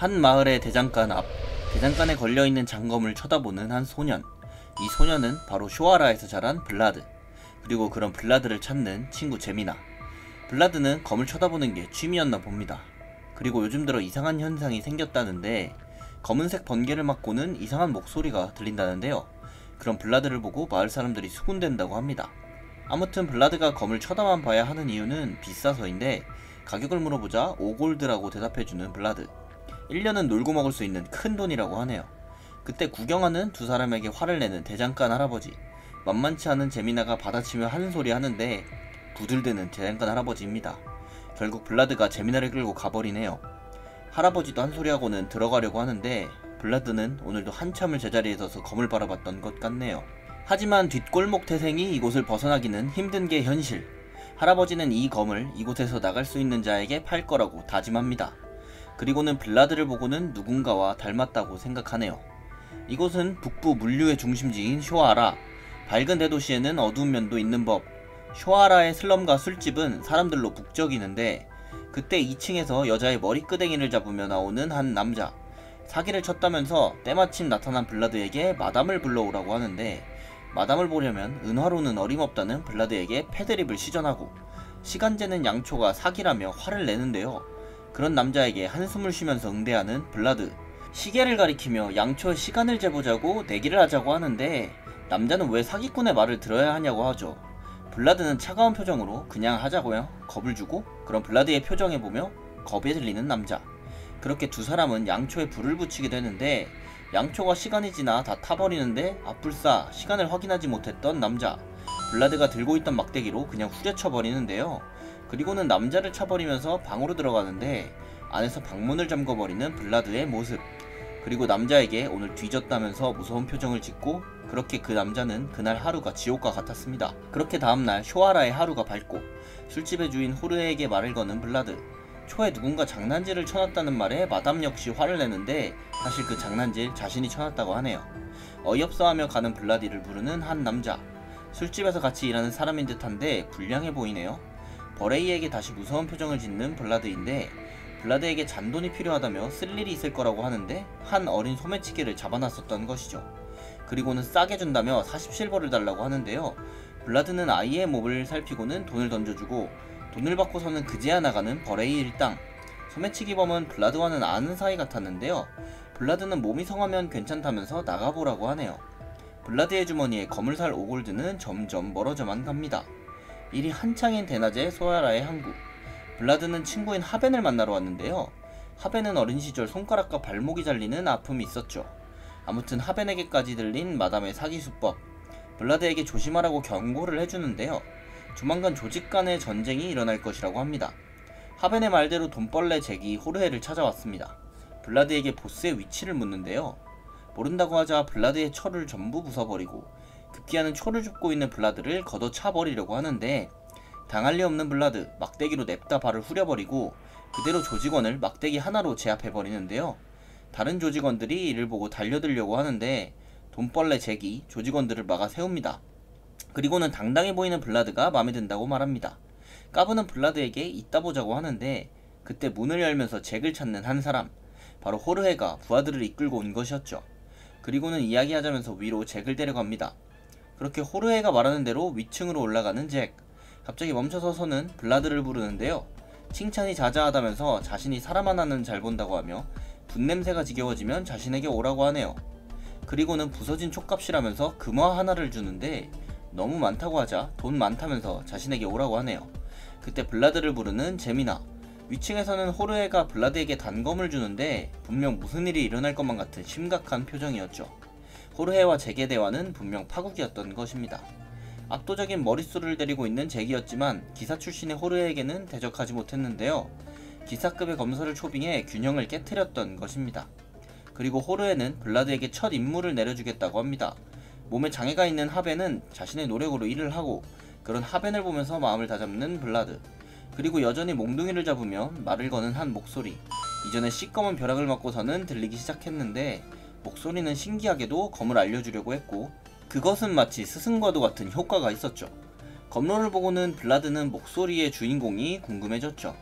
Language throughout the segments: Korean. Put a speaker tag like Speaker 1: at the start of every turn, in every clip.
Speaker 1: 한 마을의 대장간 앞, 대장간에 걸려있는 장검을 쳐다보는 한 소년. 이 소년은 바로 쇼아라에서 자란 블라드, 그리고 그런 블라드를 찾는 친구 제미나. 블라드는 검을 쳐다보는 게 취미였나 봅니다. 그리고 요즘 들어 이상한 현상이 생겼다는데, 검은색 번개를 맞고는 이상한 목소리가 들린다는데요. 그런 블라드를 보고 마을 사람들이 수군댄다고 합니다. 아무튼 블라드가 검을 쳐다만 봐야 하는 이유는 비싸서인데, 가격을 물어보자 5골드라고 대답해주는 블라드. 1년은 놀고 먹을 수 있는 큰 돈이라고 하네요. 그때 구경하는 두 사람에게 화를 내는 대장간 할아버지. 만만치 않은 제미나가 받아치며 하는 소리 하는데 부들대는 대장간 할아버지입니다. 결국 블라드가 제미나를 끌고 가버리네요. 할아버지도 한 소리하고는 들어가려고 하는데 블라드는 오늘도 한참을 제자리에 서서 검을 바라봤던 것 같네요. 하지만 뒷골목 태생이 이곳을 벗어나기는 힘든 게 현실. 할아버지는 이 검을 이곳에서 나갈 수 있는 자에게 팔 거라고 다짐합니다. 그리고는 블라드를 보고는 누군가와 닮았다고 생각하네요. 이곳은 북부 물류의 중심지인 쇼아라. 밝은 대도시에는 어두운 면도 있는 법. 쇼아라의 슬럼과 술집은 사람들로 북적이는데, 그때 2층에서 여자의 머리끄댕이를 잡으며 나오는 한 남자. 사기를 쳤다면서 때마침 나타난 블라드에게 마담을 불러오라고 하는데, 마담을 보려면 은화로는 어림없다는 블라드에게 패드립을 시전하고, 시간제는 양초가 사기라며 화를 내는데요. 그런 남자에게 한숨을 쉬면서 응대하는 블라드. 시계를 가리키며 양초의 시간을 재보자고 내기를 하자고 하는데, 남자는 왜 사기꾼의 말을 들어야 하냐고 하죠. 블라드는 차가운 표정으로 그냥 하자고요. 겁을 주고, 그런 블라드의 표정에 보며 겁에 들리는 남자. 그렇게 두 사람은 양초에 불을 붙이게 되는데, 양초가 시간이 지나 다 타버리는데 아뿔싸 시간을 확인하지 못했던 남자. 블라드가 들고 있던 막대기로 그냥 후려쳐버리는데요. 그리고는 남자를 쳐버리면서 방으로 들어가는데, 안에서 방문을 잠궈버리는 블라드의 모습. 그리고 남자에게 오늘 뒤졌다면서 무서운 표정을 짓고, 그렇게 그 남자는 그날 하루가 지옥과 같았습니다. 그렇게 다음날 쇼아라의 하루가 밝고, 술집의 주인 호르에게 말을 거는 블라드. 초에 누군가 장난질을 쳐놨다는 말에 마담 역시 화를 내는데, 사실 그 장난질 자신이 쳐놨다고 하네요. 어이없어하며 가는 블라디를 부르는 한 남자. 술집에서 같이 일하는 사람인 듯한데 불량해 보이네요. 버레이에게 다시 무서운 표정을 짓는 블라드인데, 블라드에게 잔돈이 필요하다며 쓸 일이 있을 거라고 하는데 한 어린 소매치기를 잡아놨었던 것이죠. 그리고는 싸게 준다며 40실버를 달라고 하는데요. 블라드는 아이의 몸을 살피고는 돈을 던져주고, 돈을 받고서는 그제야 나가는 버레이 일당. 소매치기범은 블라드와는 아는 사이 같았는데요. 블라드는 몸이 성하면 괜찮다면서 나가보라고 하네요. 블라드의 주머니에 검을 살 5골드는 점점 멀어져만 갑니다. 일이 한창인 대낮에 소아라의 항구. 블라드는 친구인 하벤을 만나러 왔는데요. 하벤은 어린 시절 손가락과 발목이 잘리는 아픔이 있었죠. 아무튼 하벤에게까지 들린 마담의 사기 수법. 블라드에게 조심하라고 경고를 해주는데요. 조만간 조직 간의 전쟁이 일어날 것이라고 합니다. 하벤의 말대로 돈벌레 잭이 호르헤를 찾아왔습니다. 블라드에게 보스의 위치를 묻는데요. 모른다고 하자 블라드의 철을 전부 부숴버리고, 급기야는 초를 줍고 있는 블라드를 걷어차버리려고 하는데, 당할 리 없는 블라드, 막대기로 냅다 발을 후려버리고 그대로 조직원을 막대기 하나로 제압해버리는데요. 다른 조직원들이 이를 보고 달려들려고 하는데, 돈벌레 잭이 조직원들을 막아 세웁니다. 그리고는 당당해 보이는 블라드가 마음에 든다고 말합니다. 까부는 블라드에게 이따 보자고 하는데, 그때 문을 열면서 잭을 찾는 한 사람. 바로 호르헤가 부하들을 이끌고 온 것이었죠. 그리고는 이야기하자면서 위로 잭을 데려갑니다. 그렇게 호르헤가 말하는 대로 위층으로 올라가는 잭. 갑자기 멈춰서서는 블라드를 부르는데요. 칭찬이 자자하다면서 자신이 사람 하나는 잘 본다고 하며, 분냄새가 지겨워지면 자신에게 오라고 하네요. 그리고는 부서진 촉값이라면서 금화 하나를 주는데, 너무 많다고 하자 돈 많다면서 자신에게 오라고 하네요. 그때 블라드를 부르는 제미나. 위층에서는 호르헤가 블라드에게 단검을 주는데 분명 무슨 일이 일어날 것만 같은 심각한 표정이었죠. 호르헤와 잭의 대화는 분명 파국이었던 것입니다. 압도적인 머릿수를 데리고 있는 잭이었지만 기사 출신의 호르헤에게는 대적하지 못했는데요. 기사급의 검사를 초빙해 균형을 깨트렸던 것입니다. 그리고 호르헤는 블라드에게 첫 임무를 내려주겠다고 합니다. 몸에 장애가 있는 하벤은 자신의 노력으로 일을 하고, 그런 하벤을 보면서 마음을 다잡는 블라드. 그리고 여전히 몽둥이를 잡으며 말을 거는 한 목소리. 이전에 시꺼먼 벼락을 맞고서는 들리기 시작했는데, 목소리는 신기하게도 검을 알려주려고 했고, 그것은 마치 스승과도 같은 효과가 있었죠. 검로를 보고는 블라드는 목소리의 주인공이 궁금해졌죠.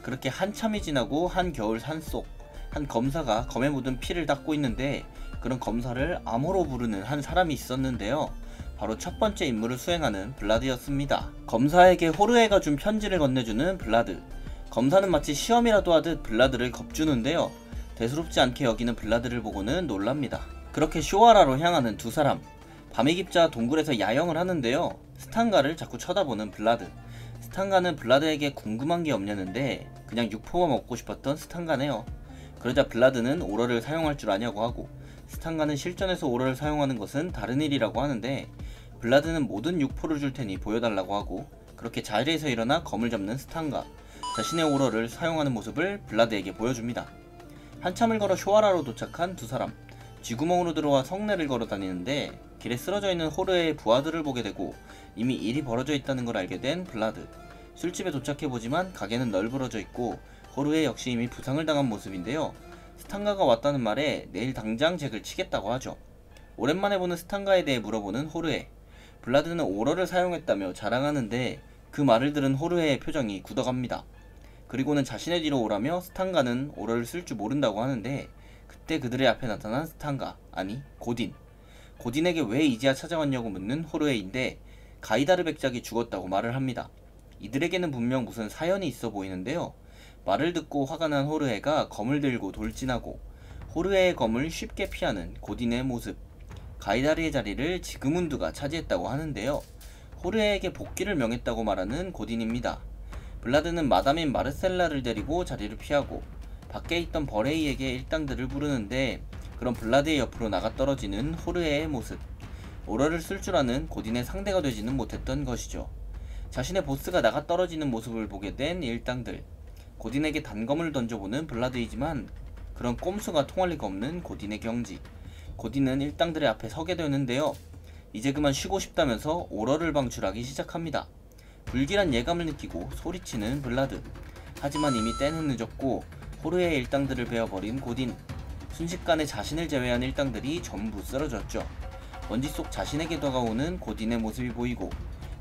Speaker 1: 그렇게 한참이 지나고 한겨울 산속. 한 검사가 검에 묻은 피를 닦고 있는데 그런 검사를 암호로 부르는 한 사람이 있었는데요. 바로 첫 번째 임무를 수행하는 블라드였습니다. 검사에게 호르헤가 준 편지를 건네주는 블라드. 검사는 마치 시험이라도 하듯 블라드를 겁주는데요. 대수롭지 않게 여기는 블라드를 보고는 놀랍니다. 그렇게 쇼아라로 향하는 두 사람. 밤이 깊자 동굴에서 야영을 하는데요. 스탄가를 자꾸 쳐다보는 블라드. 스탄가는 블라드에게 궁금한 게 없냐는데 그냥 육포만 먹고 싶었던 스탄가네요. 그러자 블라드는 오러를 사용할 줄 아냐고 하고 스탄가는 실전에서 오러를 사용하는 것은 다른 일이라고 하는데 블라드는 모든 육포를 줄 테니 보여달라고 하고 그렇게 자리에서 일어나 검을 잡는 스탄가. 자신의 오러를 사용하는 모습을 블라드에게 보여줍니다. 한참을 걸어 쇼아라로 도착한 두 사람. 쥐구멍으로 들어와 성내를 걸어 다니는데 길에 쓰러져 있는 호르헤의 부하들을 보게 되고 이미 일이 벌어져 있다는 걸 알게 된 블라드. 술집에 도착해보지만 가게는 널브러져 있고 호르헤 역시 이미 부상을 당한 모습인데요. 스탄가가 왔다는 말에 내일 당장 잭을 치겠다고 하죠. 오랜만에 보는 스탄가에 대해 물어보는 호르헤. 블라드는 오러를 사용했다며 자랑하는데 그 말을 들은 호르헤의 표정이 굳어갑니다. 그리고는 자신의 뒤로 오라며 스탄가는 오러를 쓸 줄 모른다고 하는데 그때 그들의 앞에 나타난 스탄가, 아니 고딘. 고딘에게 왜 이제야 찾아왔냐고 묻는 호르헤인데 가이다르 백작이 죽었다고 말을 합니다. 이들에게는 분명 무슨 사연이 있어 보이는데요. 말을 듣고 화가 난 호르헤가 검을 들고 돌진하고 호르헤의 검을 쉽게 피하는 고딘의 모습. 가이다르의 자리를 지그문드가 차지했다고 하는데요. 호르헤에게 복귀를 명했다고 말하는 고딘입니다. 블라드는 마담인 마르셀라를 데리고 자리를 피하고 밖에 있던 버레이에게 일당들을 부르는데 그런 블라드의 옆으로 나가 떨어지는 호르헤의 모습. 오러를 쓸 줄 아는 고딘의 상대가 되지는 못했던 것이죠. 자신의 보스가 나가 떨어지는 모습을 보게 된 일당들. 고딘에게 단검을 던져보는 블라드이지만 그런 꼼수가 통할 리가 없는 고딘의 경지. 고딘은 일당들의 앞에 서게 되는데요. 이제 그만 쉬고 싶다면서 오러를 방출하기 시작합니다. 불길한 예감을 느끼고 소리치는 블라드. 하지만 이미 때는 늦었고 호르헤의 일당들을 베어버린 고딘. 순식간에 자신을 제외한 일당들이 전부 쓰러졌죠. 먼지 속 자신에게 다가오는 고딘의 모습이 보이고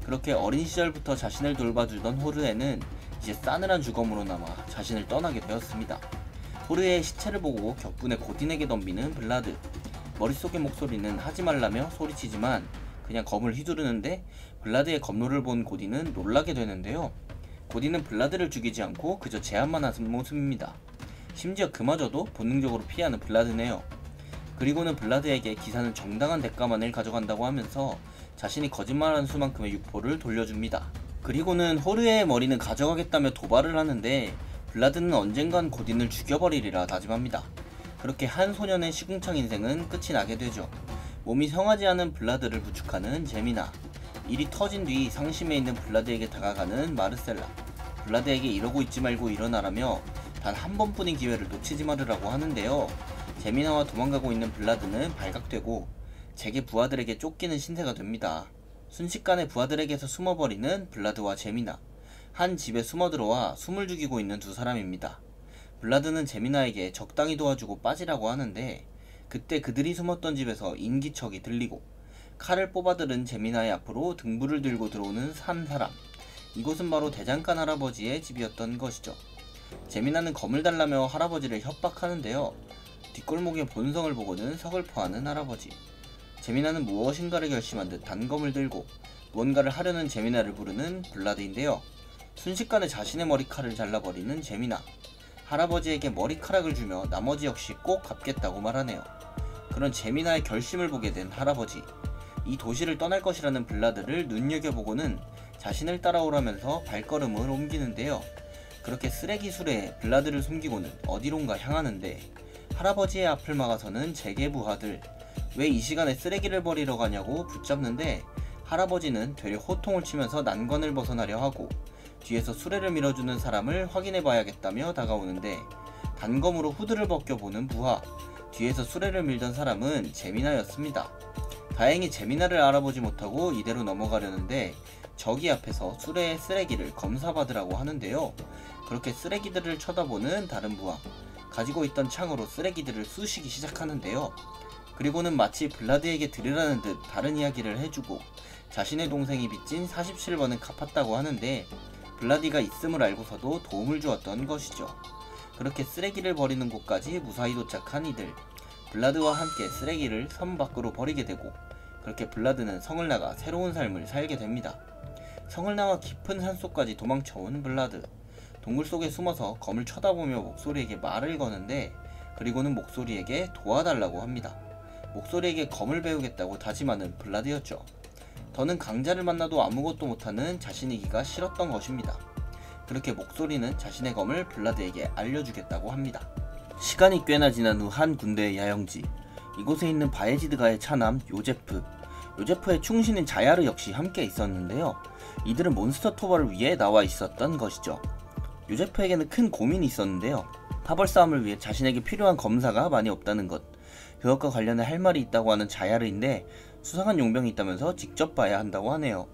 Speaker 1: 그렇게 어린 시절부터 자신을 돌봐주던 호르헤는 이제 싸늘한 죽음으로 남아 자신을 떠나게 되었습니다. 호르헤의 시체를 보고 격분에 고딘에게 덤비는 블라드. 머릿속의 목소리는 하지 말라며 소리치지만 그냥 검을 휘두르는데 블라드의 검노를 본 고딘은 놀라게 되는데요. 고딘은 블라드를 죽이지 않고 그저 제압만 하는 모습입니다. 심지어 그마저도 본능적으로 피하는 블라드네요. 그리고는 블라드에게 기사는 정당한 대가만을 가져간다고 하면서 자신이 거짓말하는 수만큼의 육포를 돌려줍니다. 그리고는 호르헤의 머리는 가져가겠다며 도발을 하는데 블라드는 언젠간 고딘을 죽여버리리라 다짐합니다. 그렇게 한 소년의 시궁창 인생은 끝이 나게 되죠. 몸이 성하지 않은 블라드를 부축하는 제미나. 일이 터진 뒤 상심해 있는 블라드에게 다가가는 마르셀라. 블라드에게 이러고 있지 말고 일어나라며 단 한 번뿐인 기회를 놓치지 말으라고 하는데요. 제미나와 도망가고 있는 블라드는 발각되고 잭의 부하들에게 쫓기는 신세가 됩니다. 순식간에 부하들에게서 숨어버리는 블라드와 제미나. 한 집에 숨어들어와 숨을 죽이고 있는 두 사람입니다. 블라드는 제미나에게 적당히 도와주고 빠지라고 하는데 그때 그들이 숨었던 집에서 인기척이 들리고 칼을 뽑아들은 제미나의 앞으로 등불을 들고 들어오는 한 사람. 이곳은 바로 대장간 할아버지의 집이었던 것이죠. 제미나는 검을 달라며 할아버지를 협박하는데요. 뒷골목의 본성을 보고는 서글퍼하는 할아버지. 제미나는 무엇인가를 결심한 듯 단검을 들고 무언가를 하려는 제미나를 부르는 블라드인데요. 순식간에 자신의 머리칼을 잘라버리는 제미나. 할아버지에게 머리카락을 주며 나머지 역시 꼭 갚겠다고 말하네요. 그런 제미나의 결심을 보게 된 할아버지. 이 도시를 떠날 것이라는 블라드를 눈여겨보고는 자신을 따라오라면서 발걸음을 옮기는데요. 그렇게 쓰레기 수레에 블라드를 숨기고는 어디론가 향하는데 할아버지의 앞을 막아서는 잭의 부하들. 왜 이 시간에 쓰레기를 버리러 가냐고 붙잡는데 할아버지는 되려 호통을 치면서 난관을 벗어나려 하고 뒤에서 수레를 밀어주는 사람을 확인해봐야겠다며 다가오는데 단검으로 후드를 벗겨보는 부하. 뒤에서 수레를 밀던 사람은 제미나였습니다. 다행히 제미나를 알아보지 못하고 이대로 넘어가려는데 저기 앞에서 수레의 쓰레기를 검사받으라고 하는데요. 그렇게 쓰레기들을 쳐다보는 다른 부하. 가지고 있던 창으로 쓰레기들을 쑤시기 시작하는데요. 그리고는 마치 블라드에게 들으라는 듯 다른 이야기를 해주고 자신의 동생이 빚진 47번은 갚았다고 하는데 블라디가 있음을 알고서도 도움을 주었던 것이죠. 그렇게 쓰레기를 버리는 곳까지 무사히 도착한 이들. 블라드와 함께 쓰레기를 섬 밖으로 버리게 되고, 그렇게 블라드는 성을 나가 새로운 삶을 살게 됩니다. 성을 나가 깊은 산속까지 도망쳐온 블라드. 동굴 속에 숨어서 검을 쳐다보며 목소리에게 말을 거는데, 그리고는 목소리에게 도와달라고 합니다. 목소리에게 검을 배우겠다고 다짐하는 블라드였죠. 더는 강자를 만나도 아무것도 못하는 자신이기가 싫었던 것입니다. 그렇게 목소리는 자신의 검을 블라드에게 알려주겠다고 합니다. 시간이 꽤나 지난 후 한 군대의 야영지. 이곳에 있는 바예지드가의 차남 요제프. 요제프의 충신인 자야르 역시 함께 있었는데요. 이들은 몬스터 토벌을 위해 나와 있었던 것이죠. 요제프에게는 큰 고민이 있었는데요. 파벌 싸움을 위해 자신에게 필요한 검사가 많이 없다는 것. 그것과 관련해 할 말이 있다고 하는 자야르인데, 수상한 용병이 있다면서 직접 봐야 한다고 하네요.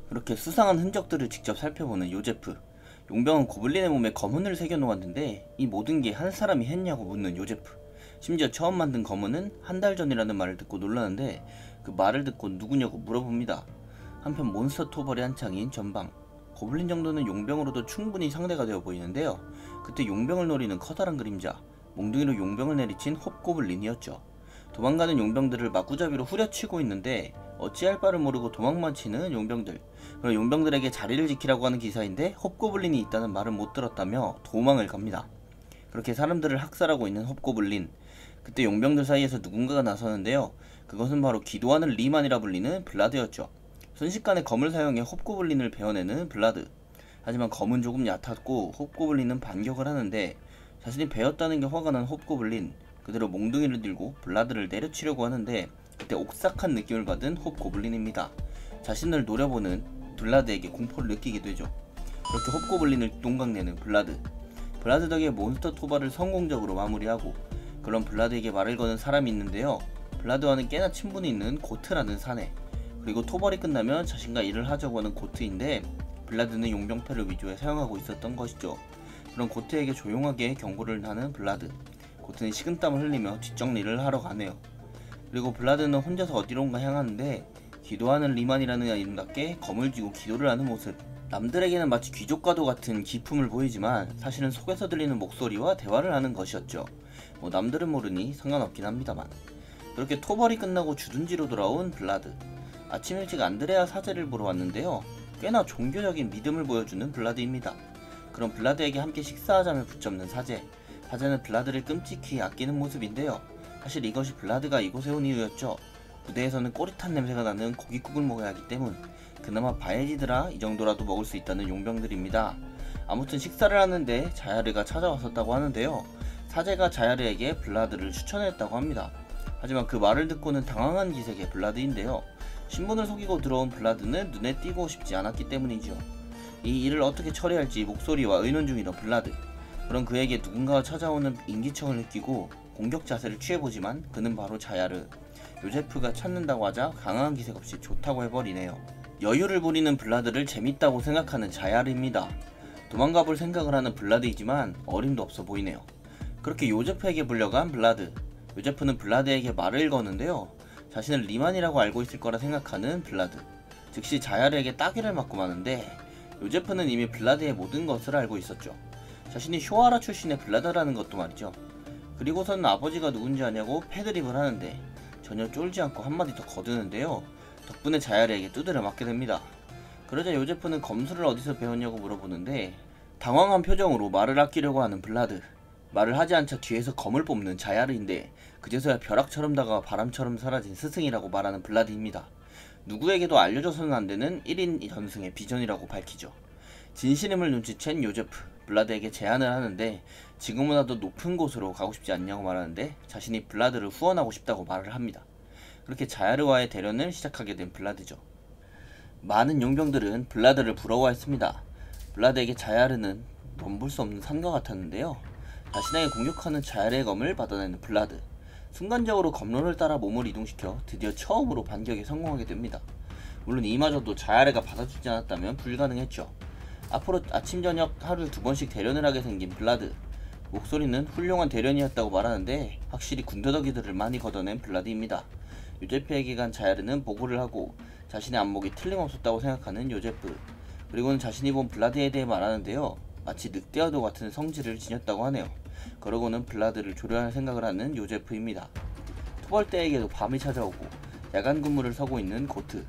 Speaker 1: 그렇게 수상한 흔적들을 직접 살펴보는 요제프. 용병은 고블린의 몸에 검은을 새겨 놓았는데, 이 모든 게 한 사람이 했냐고 묻는 요제프. 심지어 처음 만든 검은은 한 달 전이라는 말을 듣고 놀라는데, 그 말을 듣고 누구냐고 물어봅니다. 한편 몬스터 토벌의 한창인 전방. 고블린 정도는 용병으로도 충분히 상대가 되어 보이는데요. 그때 용병을 노리는 커다란 그림자, 몽둥이로 용병을 내리친 홉고블린이었죠. 도망가는 용병들을 마구잡이로 후려치고 있는데, 어찌할 바를 모르고 도망만 치는 용병들. 그럼 용병들에게 자리를 지키라고 하는 기사인데, 홉고블린이 있다는 말을 못 들었다며 도망을 갑니다. 그렇게 사람들을 학살하고 있는 홉고블린. 그때 용병들 사이에서 누군가가 나서는데요. 그것은 바로 기도하는 리만이라 불리는 블라드였죠. 순식간에 검을 사용해 홉고블린을 베어내는 블라드. 하지만 검은 조금 얕았고 홉고블린은 반격을 하는데, 자신이 베었다는 게 화가 난 홉고블린. 그대로 몽둥이를 들고 블라드를 내려치려고 하는데, 그때 옥삭한 느낌을 받은 홉고블린입니다. 자신을 노려보는 블라드에게 공포를 느끼게 되죠. 그렇게 홉고블린을 동강내는 블라드. 블라드 덕에 몬스터 토벌을 성공적으로 마무리하고, 그런 블라드에게 말을 거는 사람이 있는데요. 블라드와는 꽤나 친분이 있는 고트라는 사내. 그리고 토벌이 끝나면 자신과 일을 하자고 하는 고트인데, 블라드는 용병패를 위조해 사용하고 있었던 것이죠. 그런 고트에게 조용하게 경고를 하는 블라드. 고트는 식은땀을 흘리며 뒷정리를 하러 가네요. 그리고 블라드는 혼자서 어디론가 향하는데, 기도하는 리만이라는 이름답게 검을 쥐고 기도를 하는 모습. 남들에게는 마치 귀족과도 같은 기품을 보이지만 사실은 속에서 들리는 목소리와 대화를 하는 것이었죠. 남들은 모르니 상관없긴 합니다만. 그렇게 토벌이 끝나고 주둔지로 돌아온 블라드. 아침 일찍 안드레아 사제를 보러 왔는데요. 꽤나 종교적인 믿음을 보여주는 블라드입니다. 그럼 블라드에게 함께 식사하자며 붙잡는 사제. 사제는 블라드를 끔찍히 아끼는 모습인데요. 사실 이것이 블라드가 이곳에 온 이유였죠. 부대에서는 꼬릿한 냄새가 나는 고깃국을 먹어야 하기 때문. 그나마 바예지드라 이 정도라도 먹을 수 있다는 용병들입니다. 아무튼 식사를 하는데 자야르가 찾아왔었다고 하는데요. 사제가 자야르에게 블라드를 추천했다고 합니다. 하지만 그 말을 듣고는 당황한 기색의 블라드인데요. 신분을 속이고 들어온 블라드는 눈에 띄고 싶지 않았기 때문이죠. 이 일을 어떻게 처리할지 목소리와 의논 중이던 블라드. 그런 그에게 누군가가 찾아오는 인기척을 느끼고 공격 자세를 취해보지만 그는 바로 자야르. 요제프가 찾는다고 하자 강한 기색 없이 좋다고 해버리네요. 여유를 부리는 블라드를 재밌다고 생각하는 자야르입니다. 도망가볼 생각을 하는 블라드이지만 어림도 없어 보이네요. 그렇게 요제프에게 불려간 블라드. 요제프는 블라드에게 말을 거는데요. 자신을 리만이라고 알고 있을 거라 생각하는 블라드. 즉시 자야르에게 따귀를 맞고 마는데, 요제프는 이미 블라드의 모든 것을 알고 있었죠. 자신이 쇼아라 출신의 블라드라는 것도 말이죠. 그리고서는 아버지가 누군지 아냐고 패드립을 하는데, 전혀 쫄지 않고 한마디 더 거드는데요. 덕분에 자야르에게 두드려 맞게 됩니다. 그러자 요제프는 검술을 어디서 배웠냐고 물어보는데, 당황한 표정으로 말을 아끼려고 하는 블라드. 말을 하지 않자 뒤에서 검을 뽑는 자야르인데, 그제서야 벼락처럼 다가와 바람처럼 사라진 스승이라고 말하는 블라드입니다. 누구에게도 알려줘서는 안되는 1인 전승의 비전이라고 밝히죠. 진실임을 눈치챈 요제프. 블라드에게 제안을 하는데, 지금보다 더 높은 곳으로 가고 싶지 않냐고 말하는데, 자신이 블라드를 후원하고 싶다고 말을 합니다. 그렇게 자야르와의 대련을 시작하게 된 블라드죠. 많은 용병들은 블라드를 부러워했습니다. 블라드에게 자야르는 넘볼 수 없는 산과 같았는데요. 자신에게 공격하는 자야르의 검을 받아내는 블라드. 순간적으로 검로를 따라 몸을 이동시켜 드디어 처음으로 반격에 성공하게 됩니다. 물론 이마저도 자야르가 받아주지 않았다면 불가능했죠. 앞으로 아침 저녁 하루 2번씩 대련을 하게 생긴 블라드. 목소리는 훌륭한 대련이었다고 말하는데, 확실히 군더더기들을 많이 걷어낸 블라드입니다. 요제프에게 간 자야르는 보고를 하고 자신의 안목이 틀림없었다고 생각하는 요제프. 그리고는 자신이 본 블라드에 대해 말하는데요. 마치 늑대와도 같은 성질을 지녔다고 하네요. 그러고는 블라드를 조련할 생각을 하는 요제프입니다. 토벌대에게도 밤이 찾아오고 야간 근무를 서고 있는 고트.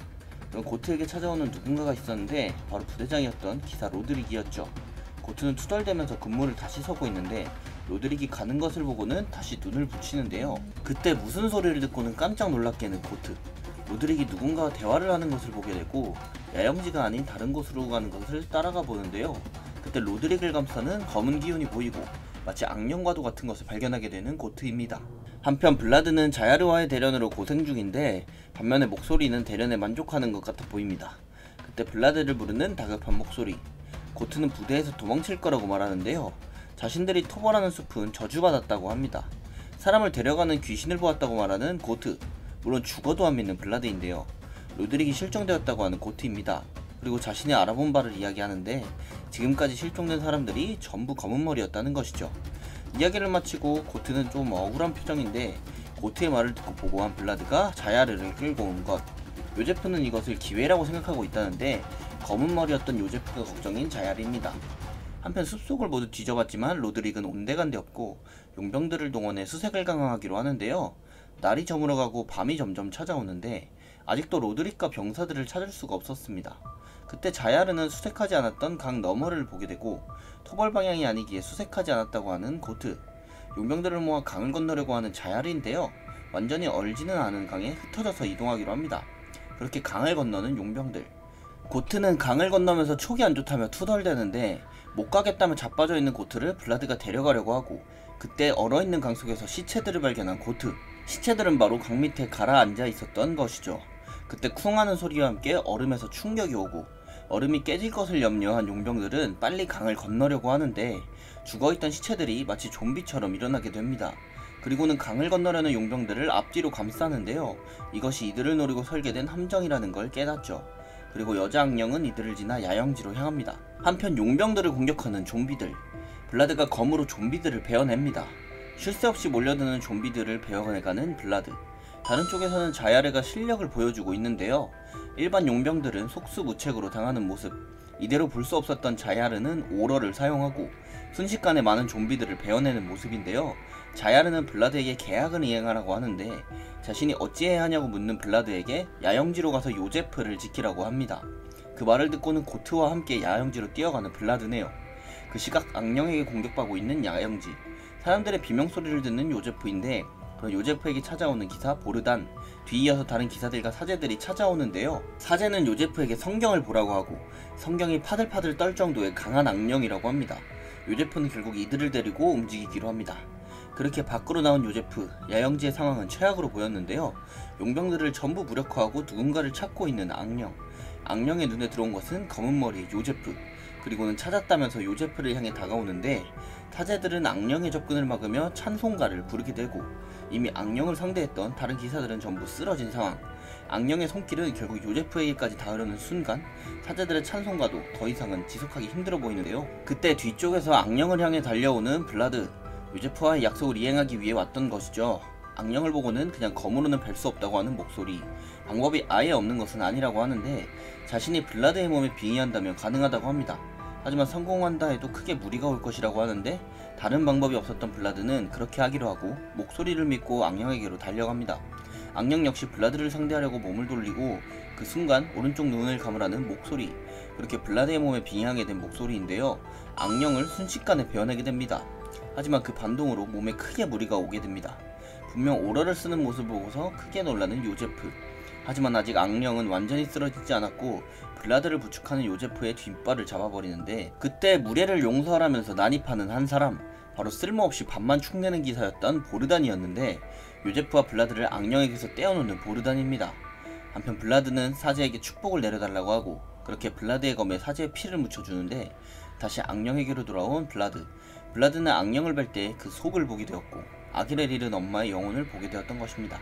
Speaker 1: 고트에게 찾아오는 누군가가 있었는데 바로 부대장이었던 기사 로드릭이었죠. 고트는 투덜대면서 근무를 다시 서고 있는데 로드릭이 가는 것을 보고는 다시 눈을 붙이는데요. 그때 무슨 소리를 듣고는 깜짝 놀랍게는 고트. 로드릭이 누군가와 대화를 하는 것을 보게 되고 야영지가 아닌 다른 곳으로 가는 것을 따라가 보는데요. 그때 로드릭을 감싸는 검은 기운이 보이고 마치 악령과도 같은 것을 발견하게 되는 고트입니다. 한편 블라드는 자야르와의 대련으로 고생 중인데 반면에 목소리는 대련에 만족하는 것 같아 보입니다. 그때 블라드를 부르는 다급한 목소리. 고트는 부대에서 도망칠 거라고 말하는데요. 자신들이 토벌하는 숲은 저주받았다고 합니다. 사람을 데려가는 귀신을 보았다고 말하는 고트. 물론 죽어도 안 믿는 블라드인데요. 로드릭이 실종되었다고 하는 고트입니다. 그리고 자신이 알아본 바를 이야기하는데 지금까지 실종된 사람들이 전부 검은머리였다는 것이죠. 이야기를 마치고 고트는 좀 억울한 표정인데 고트의 말을 듣고 보고한 블라드가 자야르를 끌고 온 것. 요제프는 이것을 기회라고 생각하고 있다는데 검은머리였던 요제프가 걱정인 자야르입니다. 한편 숲속을 모두 뒤져봤지만 로드릭은 온데간데 없고 용병들을 동원해 수색을 강화하기로 하는데요. 날이 저물어가고 밤이 점점 찾아오는데 아직도 로드릭과 병사들을 찾을 수가 없었습니다. 그때 자야르는 수색하지 않았던 강 너머를 보게 되고 토벌 방향이 아니기에 수색하지 않았다고 하는 고트. 용병들을 모아 강을 건너려고 하는 자야르인데요. 완전히 얼지는 않은 강에 흩어져서 이동하기로 합니다. 그렇게 강을 건너는 용병들. 고트는 강을 건너면서 촉이 안 좋다며 투덜대는데 못 가겠다며 자빠져 있는 고트를 블라드가 데려가려고 하고 그때 얼어있는 강 속에서 시체들을 발견한 고트. 시체들은 바로 강 밑에 가라앉아 있었던 것이죠. 그때 쿵 하는 소리와 함께 얼음에서 충격이 오고 얼음이 깨질 것을 염려한 용병들은 빨리 강을 건너려고 하는데 죽어있던 시체들이 마치 좀비처럼 일어나게 됩니다. 그리고는 강을 건너려는 용병들을 앞뒤로 감싸는데요. 이것이 이들을 노리고 설계된 함정이라는 걸 깨닫죠. 그리고 여자 악령은 이들을 지나 야영지로 향합니다. 한편 용병들을 공격하는 좀비들. 블라드가 검으로 좀비들을 베어냅니다. 쉴 새 없이 몰려드는 좀비들을 베어내가는 블라드. 다른 쪽에서는 자야르가 실력을 보여주고 있는데요. 일반 용병들은 속수무책으로 당하는 모습. 이대로 볼 수 없었던 자야르는 오러를 사용하고 순식간에 많은 좀비들을 베어내는 모습인데요. 자야르는 블라드에게 계약을 이행하라고 하는데 자신이 어찌해야 하냐고 묻는 블라드에게 야영지로 가서 요제프를 지키라고 합니다. 그 말을 듣고는 고트와 함께 야영지로 뛰어가는 블라드네요. 그 시각 악령에게 공격받고 있는 야영지. 사람들의 비명소리를 듣는 요제프인데 그런 요제프에게 찾아오는 기사 보르단, 뒤이어서 다른 기사들과 사제들이 찾아오는데요. 사제는 요제프에게 성경을 보라고 하고 성경이 파들파들 떨 정도의 강한 악령이라고 합니다. 요제프는 결국 이들을 데리고 움직이기로 합니다. 그렇게 밖으로 나온 요제프, 야영지의 상황은 최악으로 보였는데요. 용병들을 전부 무력화하고 누군가를 찾고 있는 악령. 악령의 눈에 들어온 것은 검은머리의 요제프. 그리고는 찾았다면서 요제프를 향해 다가오는데 사제들은 악령의 접근을 막으며 찬송가를 부르게 되고 이미 악령을 상대했던 다른 기사들은 전부 쓰러진 상황. 악령의 손길은 결국 요제프에게까지 닿으려는 순간 사제들의 찬송가도 더 이상은 지속하기 힘들어 보이는데요. 그때 뒤쪽에서 악령을 향해 달려오는 블라드. 요제프와의 약속을 이행하기 위해 왔던 것이죠. 악령을 보고는 그냥 검으로는 뵐 수 없다고 하는 목소리. 방법이 아예 없는 것은 아니라고 하는데 자신이 블라드의 몸에 빙의한다면 가능하다고 합니다. 하지만 성공한다 해도 크게 무리가 올 것이라고 하는데 다른 방법이 없었던 블라드는 그렇게 하기로 하고 목소리를 믿고 악령에게로 달려갑니다. 악령 역시 블라드를 상대하려고 몸을 돌리고 그 순간 오른쪽 눈을 감으라는 목소리. 그렇게 블라드의 몸에 빙의하게 된 목소리인데요. 악령을 순식간에 베어내게 됩니다. 하지만 그 반동으로 몸에 크게 무리가 오게 됩니다. 분명 오러를 쓰는 모습을 보고서 크게 놀라는 요제프. 하지만 아직 악령은 완전히 쓰러지지 않았고 블라드를 부축하는 요제프의 뒷발을 잡아버리는데 그때 무례를 용서하라면서 난입하는 한 사람, 바로 쓸모없이 밥만 축내는 기사였던 보르단이었는데 요제프와 블라드를 악령에게서 떼어놓는 보르단입니다. 한편 블라드는 사제에게 축복을 내려달라고 하고 그렇게 블라드의 검에 사제의 피를 묻혀주는데 다시 악령에게로 돌아온 블라드. 블라드는 악령을 뵐 때 그 속을 보게 되었고 아기를 잃은 엄마의 영혼을 보게 되었던 것입니다.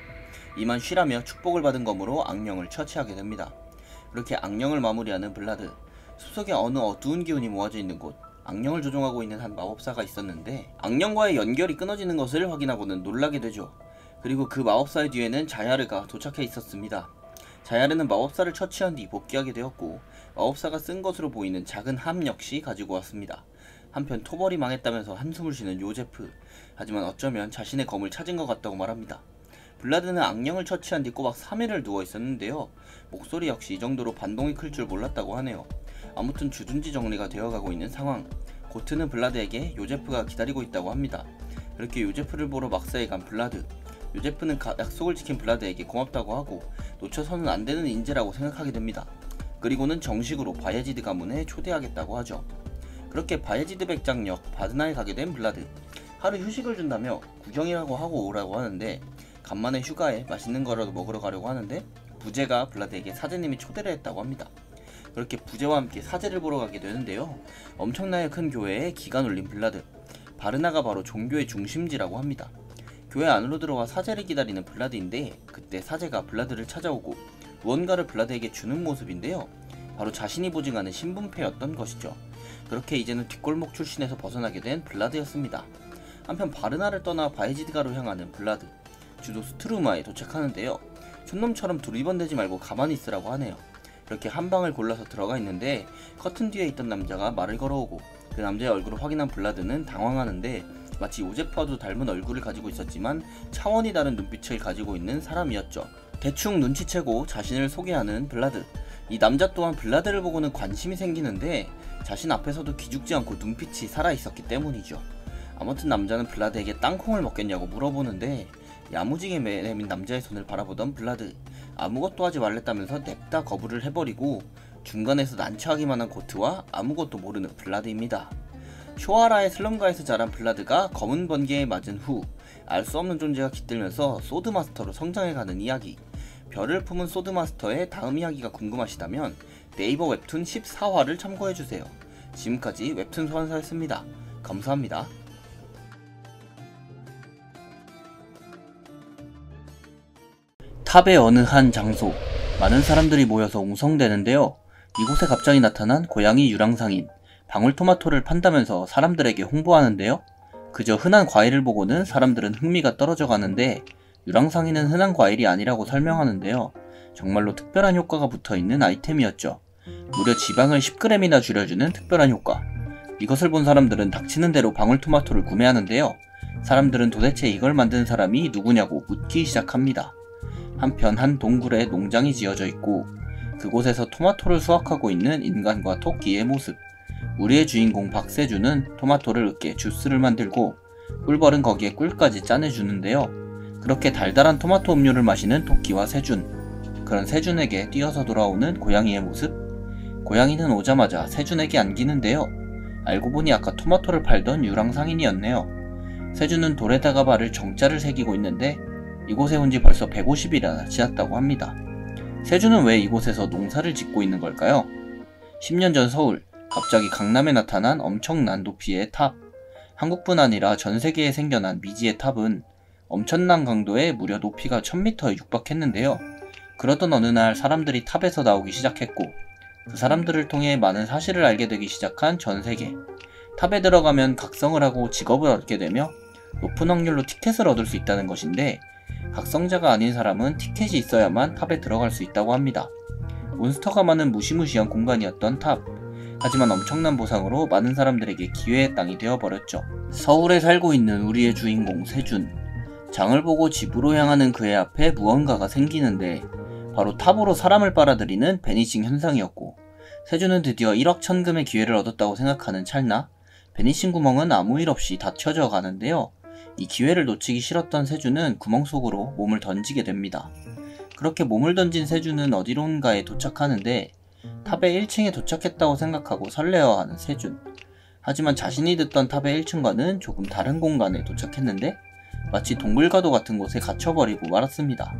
Speaker 1: 이만 쉬라며 축복을 받은 검으로 악령을 처치하게 됩니다. 그렇게 악령을 마무리하는 블라드. 숲속에 어느 어두운 기운이 모아져 있는 곳, 악령을 조종하고 있는 한 마법사가 있었는데 악령과의 연결이 끊어지는 것을 확인하고는 놀라게 되죠. 그리고 그 마법사의 뒤에는 자야르가 도착해 있었습니다. 자야르는 마법사를 처치한 뒤 복귀하게 되었고 마법사가 쓴 것으로 보이는 작은 함 역시 가지고 왔습니다. 한편 토벌이 망했다면서 한숨을 쉬는 요제프. 하지만 어쩌면 자신의 검을 찾은 것 같다고 말합니다. 블라드는 악령을 처치한 뒤 꼬박 3일을 누워 있었는데요. 목소리 역시 이 정도로 반동이 클 줄 몰랐다고 하네요. 아무튼 주둔지 정리가 되어가고 있는 상황. 고트는 블라드에게 요제프가 기다리고 있다고 합니다. 그렇게 요제프를 보러 막사에 간 블라드. 요제프는 약속을 지킨 블라드에게 고맙다고 하고 놓쳐서는 안 되는 인재라고 생각하게 됩니다. 그리고는 정식으로 바예지드 가문에 초대하겠다고 하죠. 그렇게 바예지드 백장역 바드나에 가게 된 블라드. 하루 휴식을 준다며 구경이라고 하고 오라고 하는데 간만에 휴가에 맛있는 거라도 먹으러 가려고 하는데 부제가 블라드에게 사제님이 초대를 했다고 합니다. 그렇게 부제와 함께 사제를 보러 가게 되는데요. 엄청나게 큰 교회에 기가 눌린 블라드. 바르나가 바로 종교의 중심지라고 합니다. 교회 안으로 들어와 사제를 기다리는 블라드인데 그때 사제가 블라드를 찾아오고 무언가를 블라드에게 주는 모습인데요. 바로 자신이 보증하는 신분패였던 것이죠. 그렇게 이제는 뒷골목 출신에서 벗어나게 된 블라드였습니다. 한편 바르나를 떠나 바예지드가로 향하는 블라드. 주도 스트루마에 도착하는데요. 촌놈처럼 두리번대지 말고 가만히 있으라고 하네요. 그렇게 한 방을 골라서 들어가 있는데 커튼 뒤에 있던 남자가 말을 걸어오고 그 남자의 얼굴을 확인한 블라드는 당황하는데 마치 요제프와도 닮은 얼굴을 가지고 있었지만 차원이 다른 눈빛을 가지고 있는 사람이었죠. 대충 눈치채고 자신을 소개하는 블라드. 이 남자 또한 블라드를 보고는 관심이 생기는데 자신 앞에서도 기죽지 않고 눈빛이 살아있었기 때문이죠. 아무튼 남자는 블라드에게 땅콩을 먹겠냐고 물어보는데 야무지게 내민 남자의 손을 바라보던 블라드. 아무것도 하지 말랬다면서 냅다 거부를 해버리고 중간에서 난처하기만 한 고트와 아무것도 모르는 블라드입니다. 쇼아라의 슬럼가에서 자란 블라드가 검은 번개에 맞은 후 알 수 없는 존재가 깃들면서 소드마스터로 성장해가는 이야기. 별을 품은 소드마스터의 다음 이야기가 궁금하시다면 네이버 웹툰 14화를 참고해주세요. 지금까지 웹툰 소환사였습니다. 감사합니다. 탑의 어느 한 장소. 많은 사람들이 모여서 웅성대는데요. 이곳에 갑자기 나타난 고양이 유랑상인. 방울토마토를 판다면서 사람들에게 홍보하는데요. 그저 흔한 과일을 보고는 사람들은 흥미가 떨어져 가는데 유랑상인은 흔한 과일이 아니라고 설명하는데요. 정말로 특별한 효과가 붙어있는 아이템이었죠. 무려 지방을 10g이나 줄여주는 특별한 효과. 이것을 본 사람들은 닥치는 대로 방울토마토를 구매하는데요. 사람들은 도대체 이걸 만든 사람이 누구냐고 묻기 시작합니다. 한편 한 동굴에 농장이 지어져 있고 그곳에서 토마토를 수확하고 있는 인간과 토끼의 모습. 우리의 주인공 박세준은 토마토를 으깨 주스를 만들고 꿀벌은 거기에 꿀까지 짜내주는데요. 그렇게 달달한 토마토 음료를 마시는 토끼와 세준. 그런 세준에게 뛰어서 돌아오는 고양이의 모습. 고양이는 오자마자 세준에게 안기는데요. 알고 보니 아까 토마토를 팔던 유랑상인이었네요. 세준은 돌에다가 발을 정자를 새기고 있는데 이곳에 온 지 벌써 150일이나 지났다고 합니다. 세준은 왜 이곳에서 농사를 짓고 있는 걸까요? 10년 전 서울, 갑자기 강남에 나타난 엄청난 높이의 탑. 한국뿐 아니라 전 세계에 생겨난 미지의 탑은 엄청난 강도에 무려 높이가 1000m에 육박했는데요. 그러던 어느 날 사람들이 탑에서 나오기 시작했고 그 사람들을 통해 많은 사실을 알게 되기 시작한 전 세계. 탑에 들어가면 각성을 하고 직업을 얻게 되며 높은 확률로 티켓을 얻을 수 있다는 것인데 각성자가 아닌 사람은 티켓이 있어야만 탑에 들어갈 수 있다고 합니다. 몬스터가 많은 무시무시한 공간이었던 탑. 하지만 엄청난 보상으로 많은 사람들에게 기회의 땅이 되어버렸죠. 서울에 살고 있는 우리의 주인공 세준. 장을 보고 집으로 향하는 그의 앞에 무언가가 생기는데 바로 탑으로 사람을 빨아들이는 베니싱 현상이었고 세준은 드디어 1억 천금의 기회를 얻었다고 생각하는 찰나 베니싱 구멍은 아무 일 없이 닫혀져 가는데요. 이 기회를 놓치기 싫었던 세준은 구멍 속으로 몸을 던지게 됩니다. 그렇게 몸을 던진 세준은 어디론가에 도착하는데 탑의 1층에 도착했다고 생각하고 설레어하는 세준. 하지만 자신이 듣던 탑의 1층과는 조금 다른 공간에 도착했는데 마치 동굴과도 같은 곳에 갇혀버리고 말았습니다.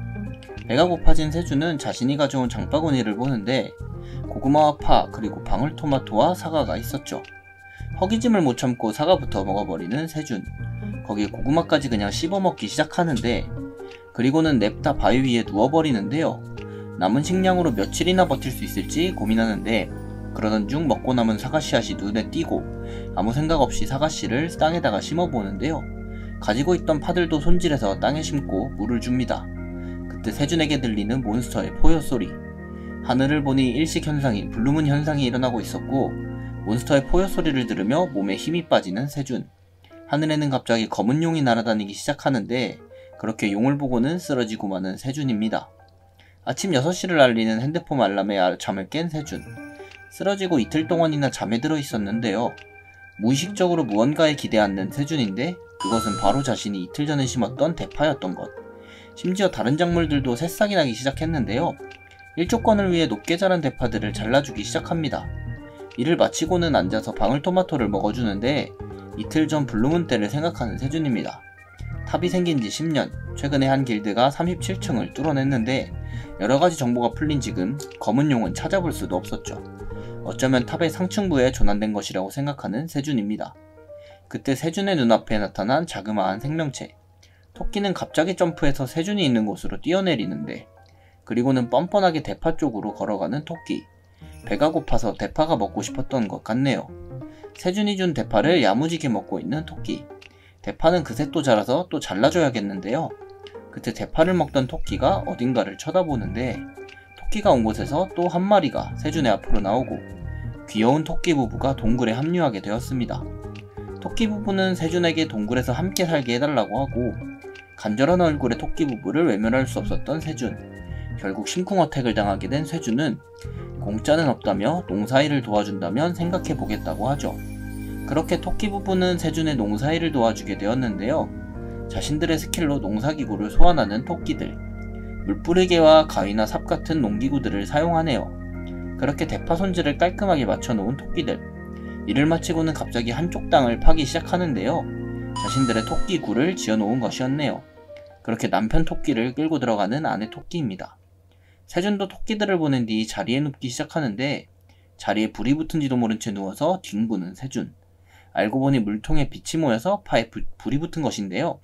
Speaker 1: 배가 고파진 세준은 자신이 가져온 장바구니를 보는데 고구마와 파 그리고 방울토마토와 사과가 있었죠. 허기짐을 못 참고 사과부터 먹어버리는 세준. 거기에 고구마까지 그냥 씹어먹기 시작하는데 그리고는 냅다 바위 위에 누워버리는데요. 남은 식량으로 며칠이나 버틸 수 있을지 고민하는데 그러던 중 먹고 남은 사과씨앗이 눈에 띄고 아무 생각 없이 사과씨를 땅에다가 심어보는데요. 가지고 있던 파들도 손질해서 땅에 심고 물을 줍니다. 그때 세준에게 들리는 몬스터의 포효 소리. 하늘을 보니 일식 현상이 블루문 현상이 일어나고 있었고 몬스터의 포효 소리를 들으며 몸에 힘이 빠지는 세준. 하늘에는 갑자기 검은 용이 날아다니기 시작하는데 그렇게 용을 보고는 쓰러지고 마는 세준입니다. 아침 6시를 알리는 핸드폰 알람에 잠을 깬 세준. 쓰러지고 이틀 동안이나 잠에 들어 있었는데요. 무의식적으로 무언가에 기대앉는 세준인데 그것은 바로 자신이 이틀 전에 심었던 대파였던 것. 심지어 다른 작물들도 새싹이 나기 시작했는데요. 일조권을 위해 높게 자란 대파들을 잘라주기 시작합니다. 일을 마치고는 앉아서 방울토마토를 먹어주는데 이틀 전 블루문 때를 생각하는 세준입니다. 탑이 생긴 지 10년, 최근에 한 길드가 37층을 뚫어냈는데 여러가지 정보가 풀린 지금 검은 용은 찾아볼 수도 없었죠. 어쩌면 탑의 상층부에 조난된 것이라고 생각하는 세준입니다. 그때 세준의 눈앞에 나타난 자그마한 생명체. 토끼는 갑자기 점프해서 세준이 있는 곳으로 뛰어내리는데 그리고는 뻔뻔하게 대파 쪽으로 걸어가는 토끼. 배가 고파서 대파가 먹고 싶었던 것 같네요. 세준이 준 대파를 야무지게 먹고 있는 토끼. 대파는 그새 또 자라서 또 잘라줘야겠는데요. 그때 대파를 먹던 토끼가 어딘가를 쳐다보는데 토끼가 온 곳에서 또 한 마리가 세준의 앞으로 나오고 귀여운 토끼 부부가 동굴에 합류하게 되었습니다. 토끼 부부는 세준에게 동굴에서 함께 살게 해달라고 하고 간절한 얼굴의 토끼 부부를 외면할 수 없었던 세준. 결국 심쿵어택을 당하게 된 세준은 공짜는 없다며 농사일을 도와준다면 생각해보겠다고 하죠. 그렇게 토끼 부부는 세준의 농사일을 도와주게 되었는데요. 자신들의 스킬로 농사기구를 소환하는 토끼들. 물뿌리개와 가위나 삽 같은 농기구들을 사용하네요. 그렇게 대파 손질을 깔끔하게 맞춰놓은 토끼들. 일을 마치고는 갑자기 한쪽 땅을 파기 시작하는데요. 자신들의 토끼굴을 지어놓은 것이었네요. 그렇게 남편 토끼를 끌고 들어가는 아내 토끼입니다. 세준도 토끼들을 보낸 뒤 자리에 눕기 시작하는데 자리에 불이 붙은지도 모른 채 누워서 뒹구는 세준. 알고 보니 물통에 빛이 모여서 파에 불이 붙은 것인데요.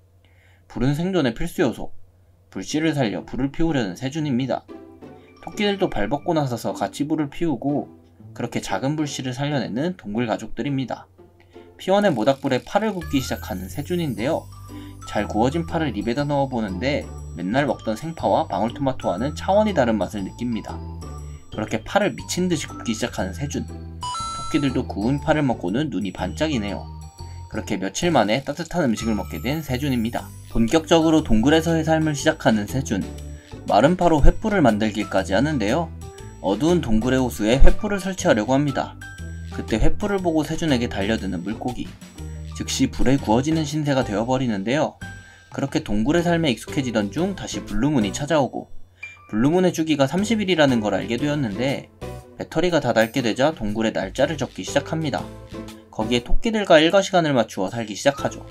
Speaker 1: 불은 생존의 필수 요소. 불씨를 살려 불을 피우려는 세준입니다. 토끼들도 발벗고 나서서 같이 불을 피우고 그렇게 작은 불씨를 살려내는 동굴 가족들입니다. 피원의 모닥불에 파를 굽기 시작하는 세준인데요. 잘 구워진 파를 입에다 넣어보는데 맨날 먹던 생파와 방울토마토와는 차원이 다른 맛을 느낍니다. 그렇게 파를 미친듯이 굽기 시작하는 세준. 토끼들도 구운 파를 먹고는 눈이 반짝이네요. 그렇게 며칠 만에 따뜻한 음식을 먹게 된 세준입니다. 본격적으로 동굴에서의 삶을 시작하는 세준. 마른 파로 횃불을 만들기까지 하는데요. 어두운 동굴의 호수에 횃불을 설치하려고 합니다. 그때 횃불을 보고 세준에게 달려드는 물고기. 즉시 불에 구워지는 신세가 되어버리는데요. 그렇게 동굴의 삶에 익숙해지던 중 다시 블루문이 찾아오고 블루문의 주기가 30일이라는 걸 알게 되었는데 배터리가 다 닳게 되자 동굴에 날짜를 적기 시작합니다. 거기에 토끼들과 일과 시간을 맞추어 살기 시작하죠.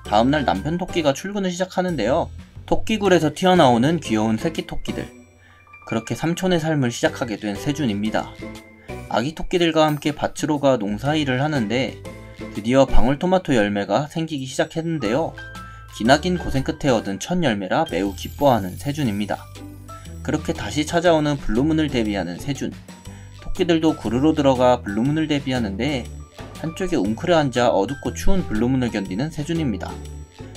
Speaker 1: 다음날 남편 토끼가 출근을 시작하는데요. 토끼굴에서 튀어나오는 귀여운 새끼 토끼들. 그렇게 삼촌의 삶을 시작하게 된 세준입니다. 아기 토끼들과 함께 밭으로 가 농사일을 하는데 드디어 방울토마토 열매가 생기기 시작했는데요. 기나긴 고생 끝에 얻은 첫 열매라 매우 기뻐하는 세준입니다. 그렇게 다시 찾아오는 블루문을 대비하는 세준. 토끼들도 굴으로 들어가 블루문을 대비하는데 한쪽에 웅크려 앉아 어둡고 추운 블루문을 견디는 세준입니다.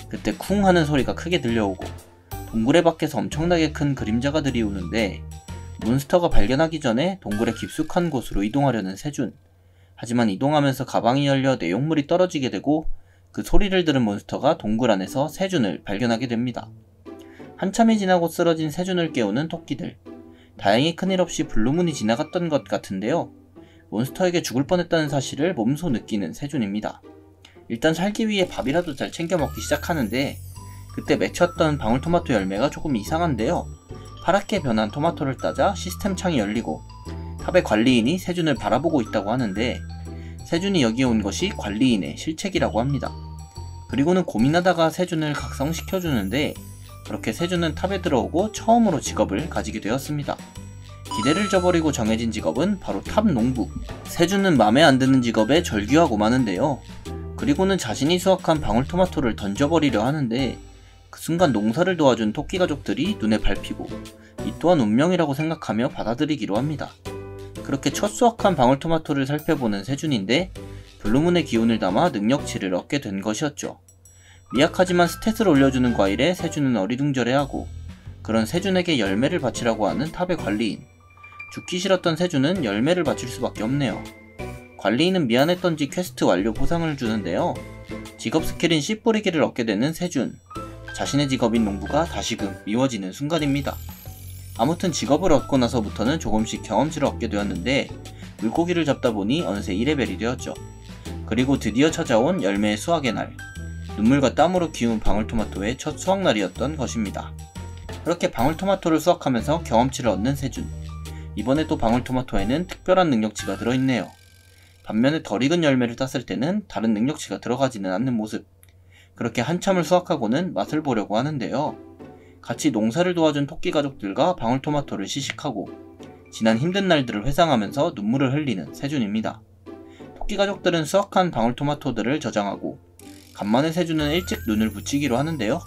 Speaker 1: 그때 쿵 하는 소리가 크게 들려오고 동굴의 밖에서 엄청나게 큰 그림자가 들이오는데 몬스터가 발견하기 전에 동굴의 깊숙한 곳으로 이동하려는 세준. 하지만 이동하면서 가방이 열려 내용물이 떨어지게 되고 그 소리를 들은 몬스터가 동굴 안에서 세준을 발견하게 됩니다. 한참이 지나고 쓰러진 세준을 깨우는 토끼들. 다행히 큰일 없이 블루문이 지나갔던 것 같은데요. 몬스터에게 죽을 뻔했다는 사실을 몸소 느끼는 세준입니다. 일단 살기 위해 밥이라도 잘 챙겨 먹기 시작하는데 그때 맺혔던 방울토마토 열매가 조금 이상한데요. 파랗게 변한 토마토를 따자 시스템 창이 열리고 탑의 관리인이 세준을 바라보고 있다고 하는데 세준이 여기에 온 것이 관리인의 실책이라고 합니다. 그리고는 고민하다가 세준을 각성시켜주는데 그렇게 세준은 탑에 들어오고 처음으로 직업을 가지게 되었습니다. 기대를 저버리고 정해진 직업은 바로 탑 농부. 세준은 맘에 안 드는 직업에 절규하고 마는데요. 그리고는 자신이 수확한 방울토마토를 던져버리려 하는데 그 순간 농사를 도와준 토끼 가족들이 눈에 밟히고 이 또한 운명이라고 생각하며 받아들이기로 합니다. 그렇게 첫 수확한 방울토마토를 살펴보는 세준인데 블루문의 기운을 담아 능력치를 얻게 된 것이었죠. 미약하지만 스탯을 올려주는 과일에 세준은 어리둥절해하고 그런 세준에게 열매를 바치라고 하는 탑의 관리인. 죽기 싫었던 세준은 열매를 바칠 수밖에 없네요. 관리인은 미안했던지 퀘스트 완료 보상을 주는데요. 직업 스킬인 씨 뿌리기를 얻게 되는 세준. 자신의 직업인 농부가 다시금 미워지는 순간입니다. 아무튼 직업을 얻고 나서부터는 조금씩 경험치를 얻게 되었는데 물고기를 잡다 보니 어느새 2레벨이 되었죠. 그리고 드디어 찾아온 열매의 수확의 날. 눈물과 땀으로 키운 방울토마토의 첫 수확날이었던 것입니다. 그렇게 방울토마토를 수확하면서 경험치를 얻는 세준. 이번에 또 방울토마토에는 특별한 능력치가 들어있네요. 반면에 덜 익은 열매를 땄을 때는 다른 능력치가 들어가지는 않는 모습. 그렇게 한참을 수확하고는 맛을 보려고 하는데요. 같이 농사를 도와준 토끼 가족들과 방울토마토를 시식하고 지난 힘든 날들을 회상하면서 눈물을 흘리는 세준입니다. 토끼 가족들은 수확한 방울토마토들을 저장하고 간만에 세준은 일찍 눈을 붙이기로 하는데요.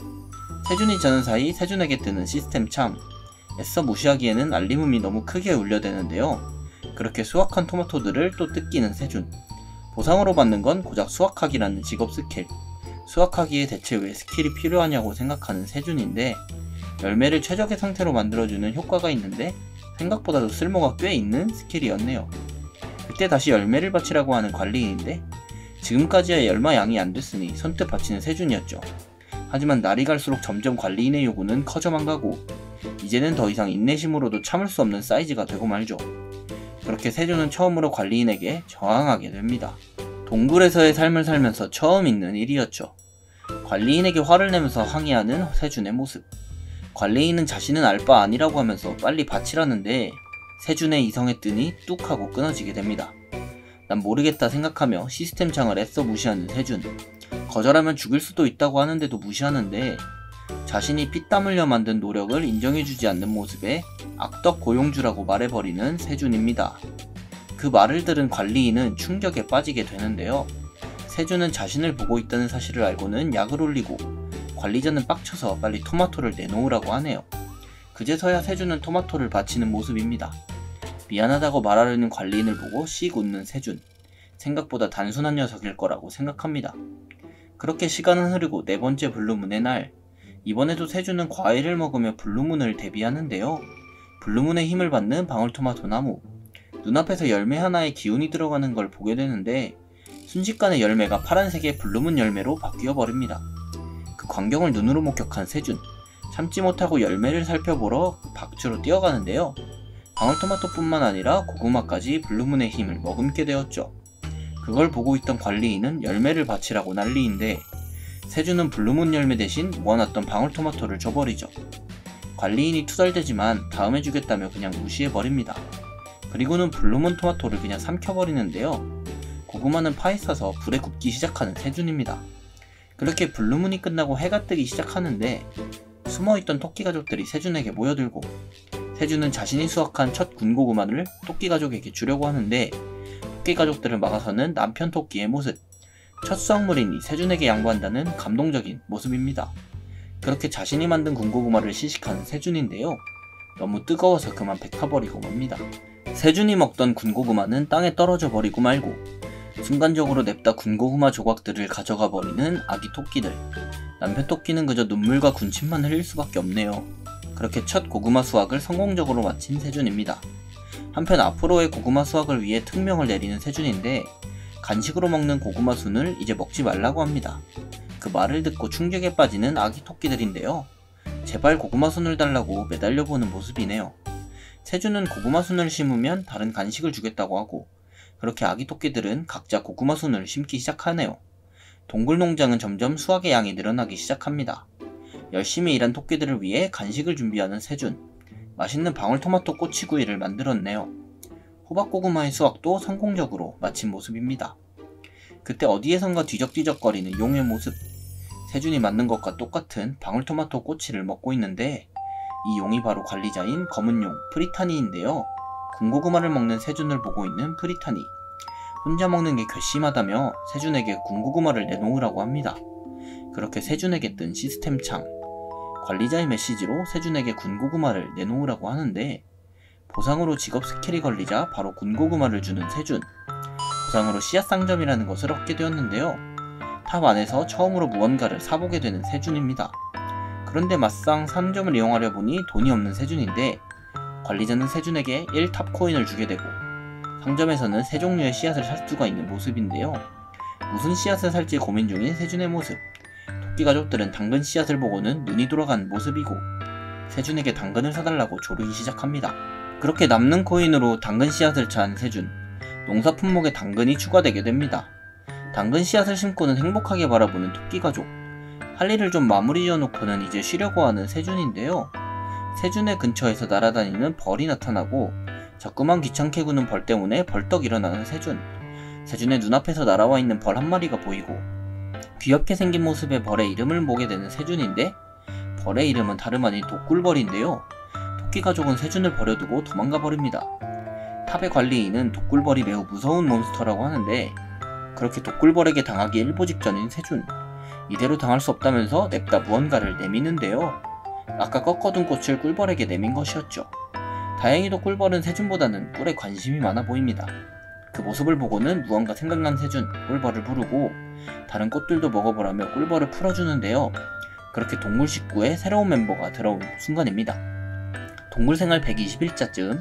Speaker 1: 세준이 자는 사이 세준에게 뜨는 시스템 창. 애써 무시하기에는 알림음이 너무 크게 울려대는데요. 그렇게 수확한 토마토들을 또 뜯기는 세준. 보상으로 받는 건 고작 수확하기라는 직업 스킬. 수확하기에 대체 왜 스킬이 필요하냐고 생각하는 세준인데 열매를 최적의 상태로 만들어주는 효과가 있는데 생각보다도 쓸모가 꽤 있는 스킬이었네요. 그때 다시 열매를 바치라고 하는 관리인인데 지금까지야 열마 양이 안 됐으니 선뜻 바치는 세준이었죠. 하지만 날이 갈수록 점점 관리인의 요구는 커져만 가고 이제는 더 이상 인내심으로도 참을 수 없는 사이즈가 되고 말죠. 그렇게 세준은 처음으로 관리인에게 저항하게 됩니다. 동굴에서의 삶을 살면서 처음 있는 일이었죠. 관리인에게 화를 내면서 항의하는 세준의 모습. 관리인은 자신은 알 바 아니라고 하면서 빨리 바치라는데 세준의 이성에 뜨니 뚝 하고 끊어지게 됩니다. 난 모르겠다 생각하며 시스템 창을 애써 무시하는 세준. 거절하면 죽일 수도 있다고 하는데도 무시하는데 자신이 피땀 흘려 만든 노력을 인정해주지 않는 모습에 악덕 고용주라고 말해버리는 세준입니다. 그 말을 들은 관리인은 충격에 빠지게 되는데요. 세준은 자신을 보고 있다는 사실을 알고는 약을 올리고 관리자는 빡쳐서 빨리 토마토를 내놓으라고 하네요. 그제서야 세준은 토마토를 바치는 모습입니다. 미안하다고 말하려는 관리인을 보고 씩 웃는 세준. 생각보다 단순한 녀석일 거라고 생각합니다. 그렇게 시간은 흐르고 네 번째 블루문의 날. 이번에도 세준은 과일을 먹으며 블루문을 대비하는데요. 블루문의 힘을 받는 방울토마토 나무. 눈앞에서 열매 하나에 기운이 들어가는 걸 보게 되는데 순식간에 열매가 파란색의 블루문 열매로 바뀌어 버립니다. 그 광경을 눈으로 목격한 세준. 참지 못하고 열매를 살펴보러 밖으로 뛰어가는데요. 방울토마토뿐만 아니라 고구마까지 블루문의 힘을 머금게 되었죠. 그걸 보고 있던 관리인은 열매를 바치라고 난리인데 세준은 블루문 열매 대신 모아놨던 방울토마토를 줘버리죠. 관리인이 투덜대지만 다음에 주겠다며 그냥 무시해버립니다. 그리고는 블루문 토마토를 그냥 삼켜버리는데요. 고구마는 파헤쳐서 불에 굽기 시작하는 세준입니다. 그렇게 블루문이 끝나고 해가 뜨기 시작하는데 숨어있던 토끼 가족들이 세준에게 모여들고 세준은 자신이 수확한 첫 군고구마를 토끼 가족에게 주려고 하는데 토끼 가족들을 막아서는 남편 토끼의 모습. 첫 수확물이니 세준에게 양보한다는 감동적인 모습입니다. 그렇게 자신이 만든 군고구마를 시식하는 세준인데요. 너무 뜨거워서 그만 뱉어버리고 맙니다. 세준이 먹던 군고구마는 땅에 떨어져 버리고 말고 순간적으로 냅다 군고구마 조각들을 가져가 버리는 아기 토끼들. 남편 토끼는 그저 눈물과 군침만 흘릴 수밖에 없네요. 그렇게 첫 고구마 수확을 성공적으로 마친 세준입니다. 한편 앞으로의 고구마 수확을 위해 특명을 내리는 세준인데 간식으로 먹는 고구마 순을 이제 먹지 말라고 합니다. 그 말을 듣고 충격에 빠지는 아기 토끼들인데요. 제발 고구마 순을 달라고 매달려보는 모습이네요. 세준은 고구마 순을 심으면 다른 간식을 주겠다고 하고 그렇게 아기 토끼들은 각자 고구마 순을 심기 시작하네요. 동굴 농장은 점점 수확의 양이 늘어나기 시작합니다. 열심히 일한 토끼들을 위해 간식을 준비하는 세준. 맛있는 방울토마토 꼬치구이를 만들었네요. 호박고구마의 수확도 성공적으로 마친 모습입니다. 그때 어디에선가 뒤적뒤적거리는 용의 모습. 세준이 만든 것과 똑같은 방울토마토 꼬치를 먹고 있는데 이 용이 바로 관리자인 검은용 프리타니인데요. 군고구마를 먹는 세준을 보고 있는 프리타니. 혼자 먹는 게 괘씸하다며 세준에게 군고구마를 내놓으라고 합니다. 그렇게 세준에게 뜬 시스템 창. 관리자의 메시지로 세준에게 군고구마를 내놓으라고 하는데 보상으로 직업 스킬이 걸리자 바로 군고구마를 주는 세준. 보상으로 씨앗 상점이라는 것을 얻게 되었는데요. 탑 안에서 처음으로 무언가를 사보게 되는 세준입니다. 그런데 막상 상점을 이용하려 보니 돈이 없는 세준인데 관리자는 세준에게 1탑 코인을 주게 되고 상점에서는 세 종류의 씨앗을 살 수가 있는 모습인데요. 무슨 씨앗을 살지 고민 중인 세준의 모습. 토끼 가족들은 당근 씨앗을 보고는 눈이 돌아가는 모습이고, 세준에게 당근을 사달라고 조르기 시작합니다. 그렇게 남는 코인으로 당근 씨앗을 찬 세준. 농사 품목에 당근이 추가되게 됩니다. 당근 씨앗을 심고는 행복하게 바라보는 토끼 가족. 할 일을 좀 마무리 지어놓고는 이제 쉬려고 하는 세준인데요. 세준의 근처에서 날아다니는 벌이 나타나고, 자꾸만 귀찮게 구는 벌 때문에 벌떡 일어나는 세준. 세준의 눈앞에서 날아와 있는 벌 한 마리가 보이고, 귀엽게 생긴 모습의 벌의 이름을 보게 되는 세준인데, 벌의 이름은 다름 아닌 독꿀벌인데요. 토끼 가족은 세준을 버려두고 도망가 버립니다. 탑의 관리인은 독꿀벌이 매우 무서운 몬스터라고 하는데, 그렇게 독꿀벌에게 당하기 일보 직전인 세준. 이대로 당할 수 없다면서 냅다 무언가를 내미는데요. 아까 꺾어둔 꽃을 꿀벌에게 내민 것이었죠. 다행히도 꿀벌은 세준보다는 꿀에 관심이 많아 보입니다. 그 모습을 보고는 무언가 생각난 세준, 꿀벌을 부르고 다른 꽃들도 먹어보라며 꿀벌을 풀어주는데요. 그렇게 동물 식구에 새로운 멤버가 들어온 순간입니다. 동물생활 120일자쯤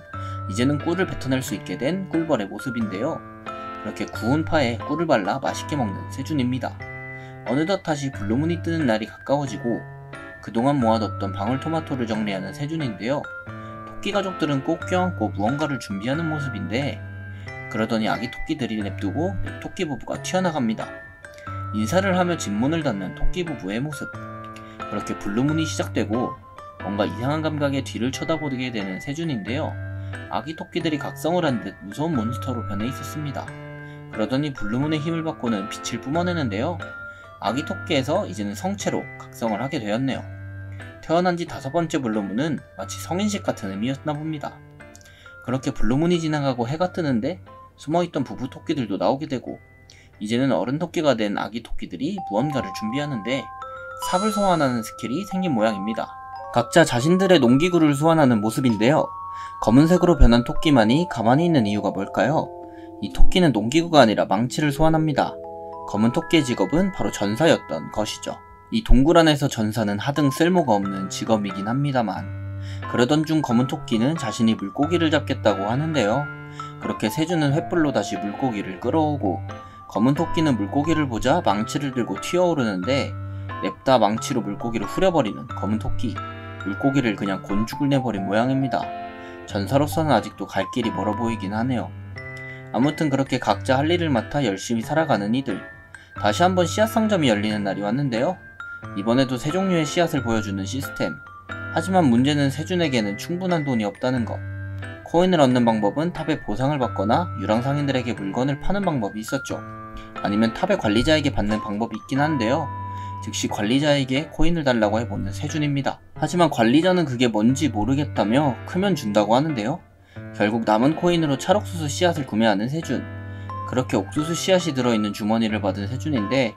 Speaker 1: 이제는 꿀을 뱉어낼 수 있게 된 꿀벌의 모습인데요. 그렇게 구운 파에 꿀을 발라 맛있게 먹는 세준입니다. 어느덧 다시 블루문이 뜨는 날이 가까워지고, 그동안 모아뒀던 방울토마토를 정리하는 세준인데요. 토끼 가족들은 꼭 껴안고 무언가를 준비하는 모습인데, 그러더니 아기 토끼들이 냅두고 토끼 부부가 튀어나갑니다. 인사를 하며 집문을 닫는 토끼 부부의 모습. 그렇게 블루문이 시작되고 뭔가 이상한 감각에 뒤를 쳐다보게 되는 세준인데요. 아기 토끼들이 각성을 한 듯 무서운 몬스터로 변해 있었습니다. 그러더니 블루문의 힘을 받고는 빛을 뿜어내는데요. 아기 토끼에서 이제는 성체로 각성을 하게 되었네요. 태어난 지 5번째 블루문은 마치 성인식 같은 의미였나 봅니다. 그렇게 블루문이 지나가고 해가 뜨는데 숨어있던 부부 토끼들도 나오게 되고, 이제는 어른 토끼가 된 아기 토끼들이 무언가를 준비하는데 삽을 소환하는 스킬이 생긴 모양입니다. 각자 자신들의 농기구를 소환하는 모습인데요. 검은색으로 변한 토끼만이 가만히 있는 이유가 뭘까요? 이 토끼는 농기구가 아니라 망치를 소환합니다. 검은 토끼의 직업은 바로 전사였던 것이죠. 이 동굴 안에서 전사는 하등 쓸모가 없는 직업이긴 합니다만, 그러던 중 검은 토끼는 자신이 물고기를 잡겠다고 하는데요. 그렇게 세준은 횃불로 다시 물고기를 끌어오고, 검은 토끼는 물고기를 보자 망치를 들고 튀어오르는데, 냅다 망치로 물고기를 후려버리는 검은 토끼. 물고기를 그냥 곤죽을 내버린 모양입니다. 전사로서는 아직도 갈 길이 멀어 보이긴 하네요. 아무튼 그렇게 각자 할 일을 맡아 열심히 살아가는 이들. 다시 한번 씨앗 상점이 열리는 날이 왔는데요. 이번에도 세 종류의 씨앗을 보여주는 시스템. 하지만 문제는 세준에게는 충분한 돈이 없다는 것. 코인을 얻는 방법은 탑에 보상을 받거나 유랑상인들에게 물건을 파는 방법이 있었죠. 아니면 탑의 관리자에게 받는 방법이 있긴 한데요. 즉시 관리자에게 코인을 달라고 해보는 세준입니다. 하지만 관리자는 그게 뭔지 모르겠다며 크면 준다고 하는데요. 결국 남은 코인으로 찰옥수수 씨앗을 구매하는 세준. 그렇게 옥수수 씨앗이 들어있는 주머니를 받은 세준인데,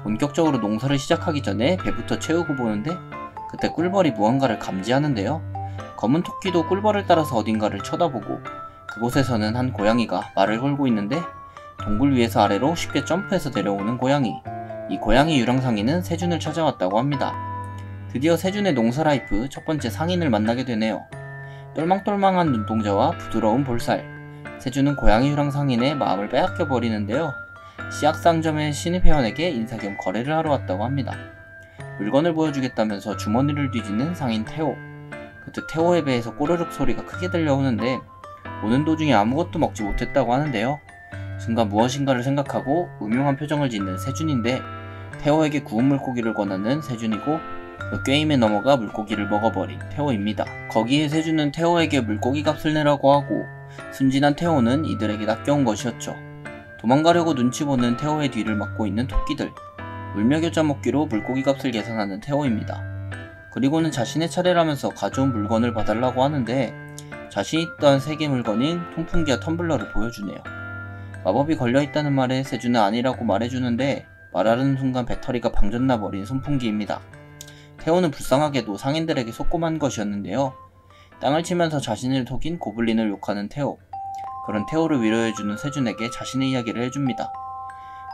Speaker 1: 본격적으로 농사를 시작하기 전에 배부터 채우고 보는데, 그때 꿀벌이 무언가를 감지하는데요. 검은 토끼도 꿀벌을 따라서 어딘가를 쳐다보고, 그곳에서는 한 고양이가 말을 걸고 있는데, 동굴 위에서 아래로 쉽게 점프해서 내려오는 고양이. 이 고양이 유랑상인은 세준을 찾아왔다고 합니다. 드디어 세준의 농사 라이프 첫 번째 상인을 만나게 되네요. 똘망똘망한 눈동자와 부드러운 볼살. 세준은 고양이 유랑상인의 마음을 빼앗겨 버리는데요. 씨앗상점의 신입회원에게 인사 겸 거래를 하러 왔다고 합니다. 물건을 보여주겠다면서 주머니를 뒤지는 상인 태호. 그때 태호의 배에서 꼬르륵 소리가 크게 들려오는데, 오는 도중에 아무것도 먹지 못했다고 하는데요. 순간 무엇인가를 생각하고 음흉한 표정을 짓는 세준인데, 태호에게 구운 물고기를 권하는 세준이고, 그 게임에 넘어가 물고기를 먹어버린 태호입니다. 거기에 세준은 태호에게 물고기 값을 내라고 하고, 순진한 태호는 이들에게 낚여온 것이었죠. 도망가려고 눈치 보는 태호의 뒤를 막고 있는 토끼들. 물먹여 먹기로 물고기 값을 계산하는 태호입니다. 그리고는 자신의 차례라면서 가져온 물건을 봐달라고 하는데, 자신 있던 3개 물건인 통풍기와 텀블러를 보여주네요. 마법이 걸려있다는 말에 세준은 아니라고 말해주는데, 말하는 순간 배터리가 방전나버린 선풍기입니다. 태호는 불쌍하게도 상인들에게 속고만 것이었는데요. 땅을 치면서 자신을 속인 고블린을 욕하는 태호. 그런 태호를 위로해주는 세준에게 자신의 이야기를 해줍니다.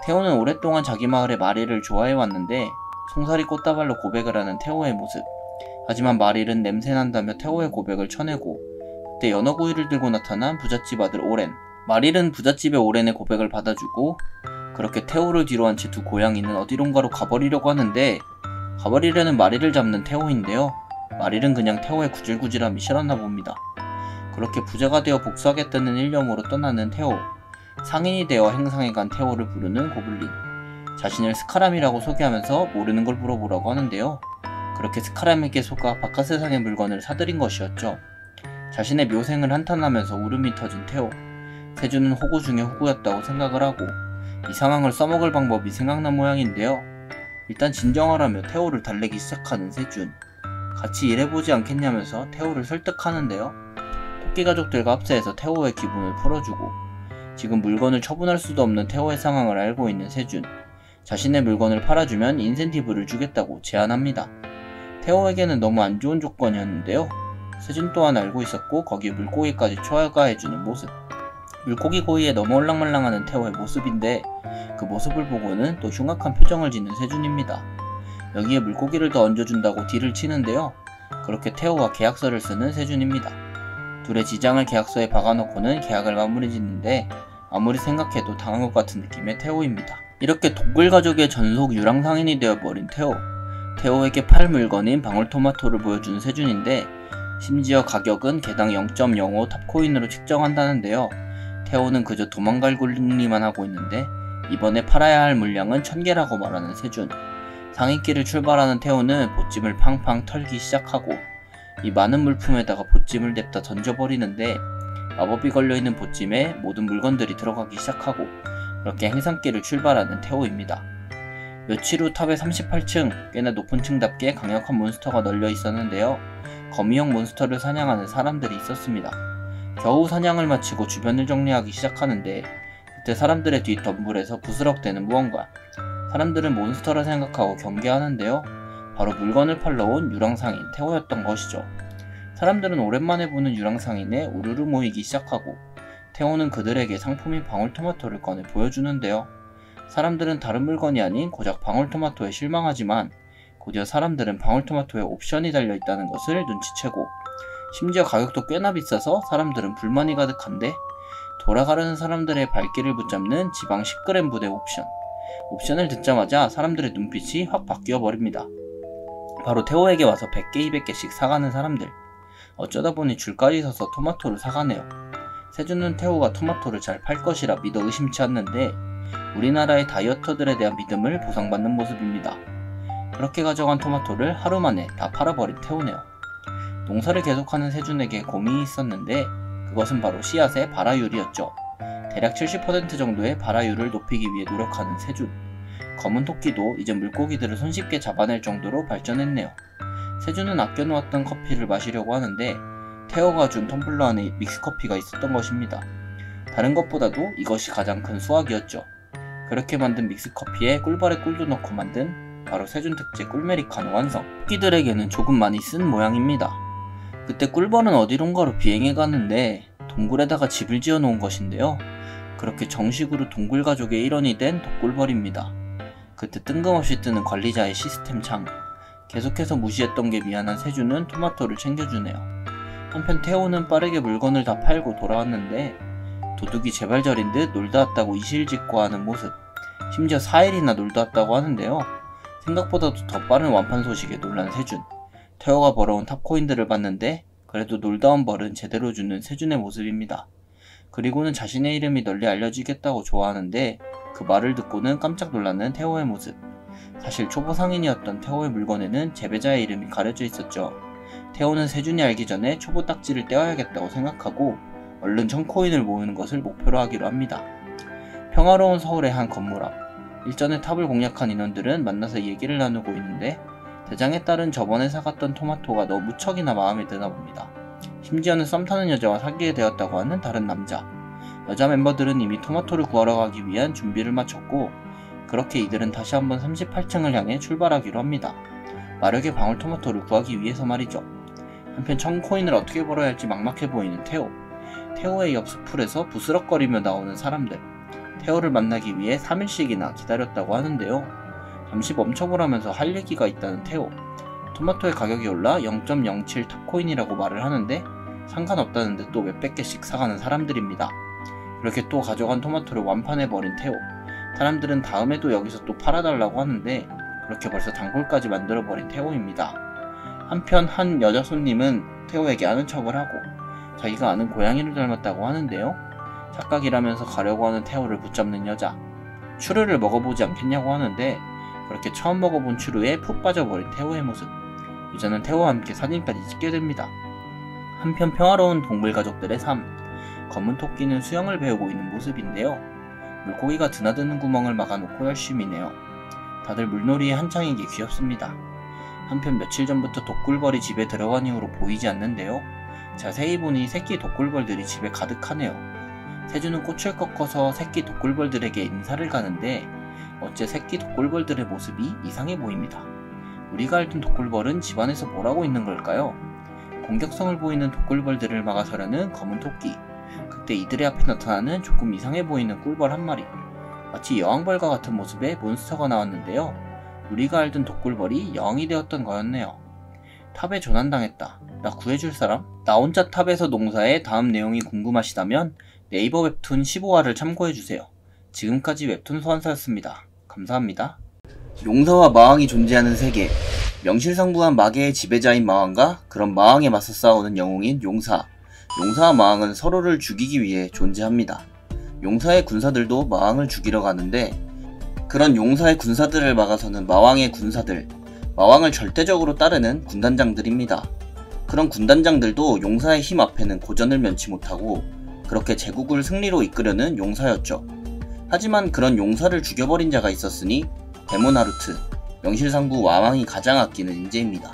Speaker 1: 태호는 오랫동안 자기 마을의 마리를 좋아해왔는데, 송사리 꽃다발로 고백을 하는 태호의 모습. 하지만 마릴은 냄새난다며 태호의 고백을 쳐내고, 그때 연어구이를 들고 나타난 부잣집 아들 오렌. 마릴은 부잣집의 오렌의 고백을 받아주고 그렇게 테오를 뒤로 한 채 두 고양이는 어디론가로 가버리려고 하는데 가버리려는 마릴을 잡는 테오인데요. 마릴은 그냥 테오의 구질구질함이 싫었나 봅니다. 그렇게 부자가 되어 복수하겠다는 일념으로 떠나는 테오. 상인이 되어 행상에 간 테오를 부르는 고블린. 자신을 스카람이라고 소개하면서 모르는 걸 물어보라고 하는데요. 그렇게 스카람에게 속아 바깥 세상의 물건을 사들인 것이었죠. 자신의 묘생을 한탄하면서 울음이 터진 테오. 세준은 호구 중에 호구였다고 생각을 하고 이 상황을 써먹을 방법이 생각난 모양인데요. 일단 진정하라며 테오를 달래기 시작하는 세준. 같이 일해보지 않겠냐면서 테오를 설득하는데요. 토끼 가족들과 합세해서 테오의 기분을 풀어주고 지금 물건을 처분할 수도 없는 테오의 상황을 알고 있는 세준. 자신의 물건을 팔아주면 인센티브를 주겠다고 제안합니다. 테오에게는 너무 안 좋은 조건이었는데요. 세준 또한 알고 있었고 거기에 물고기까지 초과해주는 모습. 물고기 고기에 너무 올랑말랑하는 테오의 모습인데 그 모습을 보고는 또 흉악한 표정을 짓는 세준입니다. 여기에 물고기를 더 얹어준다고 딜을 치는데요. 그렇게 테오와 계약서를 쓰는 세준입니다. 둘의 지장을 계약서에 박아놓고는 계약을 마무리 짓는데 아무리 생각해도 당한 것 같은 느낌의 테오입니다. 이렇게 동굴가족의 전속 유랑상인이 되어버린 테오. 테오에게 팔 물건인 방울토마토를 보여주는 세준인데 심지어 가격은 개당 0.05 탑코인으로 측정한다는데요. 테오는 그저 도망갈 굴리만 하고 있는데 이번에 팔아야 할 물량은 1000개라고 말하는 세준. 상인길을 출발하는 테오는 보찜을 팡팡 털기 시작하고 이 많은 물품에다가 보찜을 냅다 던져버리는데 마법이 걸려있는 보찜에 모든 물건들이 들어가기 시작하고 그렇게 행상길을 출발하는 테오입니다. 며칠 후 탑의 38층, 꽤나 높은 층답게 강력한 몬스터가 널려 있었는데요. 거미형 몬스터를 사냥하는 사람들이 있었습니다. 겨우 사냥을 마치고 주변을 정리하기 시작하는데 그때 사람들의 뒷 덤불에서 부스럭대는 무언가. 사람들은 몬스터라 생각하고 경계하는데요. 바로 물건을 팔러 온 유랑상인 테오였던 것이죠. 사람들은 오랜만에 보는 유랑상인에 우르르 모이기 시작하고 테오는 그들에게 상품인 방울토마토를 꺼내 보여주는데요. 사람들은 다른 물건이 아닌 고작 방울토마토에 실망하지만 곧이어 사람들은 방울토마토에 옵션이 달려있다는 것을 눈치채고 심지어 가격도 꽤나 비싸서 사람들은 불만이 가득한데 돌아가려는 사람들의 발길을 붙잡는 지방 10g 부대 옵션. 옵션을 듣자마자 사람들의 눈빛이 확 바뀌어 버립니다. 바로 테오에게 와서 100개, 200개씩 사가는 사람들. 어쩌다 보니 줄까지 서서 토마토를 사가네요. 세준은 테오가 토마토를 잘 팔 것이라 믿어 의심치 않는데 우리나라의 다이어터들에 대한 믿음을 보상받는 모습입니다. 그렇게 가져간 토마토를 하루 만에 다 팔아버린 테오네요. 농사를 계속하는 세준에게 고민이 있었는데 그것은 바로 씨앗의 발화율이었죠. 대략 70% 정도의 발화율을 높이기 위해 노력하는 세준. 검은 토끼도 이제 물고기들을 손쉽게 잡아낼 정도로 발전했네요. 세준은 아껴놓았던 커피를 마시려고 하는데 테오가 준 텀블러 안에 믹스커피가 있었던 것입니다. 다른 것보다도 이것이 가장 큰 수확이었죠. 그렇게 만든 믹스커피에 꿀벌에 꿀도 넣고 만든 바로 세준 특제 꿀메리카노 완성. 토끼들에게는 조금 많이 쓴 모양입니다. 그때 꿀벌은 어디론가로 비행해 가는데 동굴에다가 집을 지어 놓은 것인데요. 그렇게 정식으로 동굴가족의 일원이 된 독꿀벌입니다. 그때 뜬금없이 뜨는 관리자의 시스템 창. 계속해서 무시했던 게 미안한 세준은 토마토를 챙겨주네요. 한편 테오는 빠르게 물건을 다 팔고 돌아왔는데 도둑이 제발저린 듯 놀다 왔다고 이실직고 하는 모습. 심지어 4일이나 놀다 왔다고 하는데요. 생각보다도 더 빠른 완판 소식에 놀란 세준. 테오가 벌어온 탑코인들을 봤는데 그래도 놀다 온 벌은 제대로 주는 세준의 모습입니다. 그리고는 자신의 이름이 널리 알려지겠다고 좋아하는데 그 말을 듣고는 깜짝 놀라는 테오의 모습. 사실 초보 상인이었던 테오의 물건에는 재배자의 이름이 가려져 있었죠. 테오는 세준이 알기 전에 초보 딱지를 떼어야겠다고 생각하고 얼른 1000코인을 모으는 것을 목표로 하기로 합니다. 평화로운 서울의 한 건물 앞. 일전에 탑을 공략한 인원들은 만나서 얘기를 나누고 있는데 대장에 따른 저번에 사갔던 토마토가 너무 무척이나 마음에 드나 봅니다. 심지어는 썸 타는 여자와 사귀게 되었다고 하는 다른 남자. 여자 멤버들은 이미 토마토를 구하러 가기 위한 준비를 마쳤고 그렇게 이들은 다시 한번 38층을 향해 출발하기로 합니다. 마력의 방울토마토를 구하기 위해서 말이죠. 한편 1000코인을 어떻게 벌어야 할지 막막해 보이는 테오. 테오의 옆 수풀에서 부스럭거리며 나오는 사람들. 테오를 만나기 위해 3일씩이나 기다렸다고 하는데요. 잠시 멈춰보라면서 할 얘기가 있다는 테오. 토마토의 가격이 올라 0.07 탑코인이라고 말을 하는데 상관없다는 듯 또 몇백 개씩 사가는 사람들입니다. 그렇게 또 가져간 토마토를 완판해버린 태호. 사람들은 다음에도 여기서 또 팔아달라고 하는데 그렇게 벌써 단골까지 만들어버린 태호입니다. 한편 한 여자 손님은 태호에게 아는 척을 하고 자기가 아는 고양이를 닮았다고 하는데요. 착각이라면서 가려고 하는 태호를 붙잡는 여자. 추루를 먹어보지 않겠냐고 하는데 그렇게 처음 먹어본 추루에 푹 빠져버린 태호의 모습. 여자는 태호와 함께 사진까지 찍게 됩니다. 한편 평화로운 동물 가족들의 삶. 검은 토끼는 수영을 배우고 있는 모습인데요. 물고기가 드나드는 구멍을 막아놓고 열심히 내요. 다들 물놀이에 한창이기에 귀엽습니다. 한편 며칠 전부터 독꿀벌이 집에 들어간 이후로 보이지 않는데요. 자세히 보니 새끼 독꿀벌들이 집에 가득하네요. 세주는 꽃을 꺾어서 새끼 독꿀벌들에게 인사를 가는데 어째 새끼 독꿀벌들의 모습이 이상해 보입니다. 우리가 알던 독꿀벌은 집안에서 뭘 하고 있는 걸까요? 공격성을 보이는 독꿀벌들을 막아서려는 검은 토끼. 그때 이들의 앞에 나타나는 조금 이상해 보이는 꿀벌 한 마리. 마치 여왕벌과 같은 모습의 몬스터가 나왔는데요. 우리가 알던 독꿀벌이 여왕이 되었던 거였네요. 탑에 조난당했다. 나 구해줄 사람? 나 혼자 탑에서 농사의 다음 내용이 궁금하시다면 네이버 웹툰 15화를 참고해주세요. 지금까지 웹툰 소환사였습니다. 감사합니다. 용사와 마왕이 존재하는 세계. 명실상부한 마계의 지배자인 마왕과 그런 마왕에 맞서 싸우는 영웅인 용사. 용사와 마왕은 서로를 죽이기 위해 존재합니다. 용사의 군사들도 마왕을 죽이러 가는데 그런 용사의 군사들을 막아서는 마왕의 군사들, 마왕을 절대적으로 따르는 군단장들입니다. 그런 군단장들도 용사의 힘 앞에는 고전을 면치 못하고 그렇게 제국을 승리로 이끄려는 용사였죠. 하지만 그런 용사를 죽여버린 자가 있었으니 데몬 하루트, 명실상부 마왕이 가장 아끼는 인재입니다.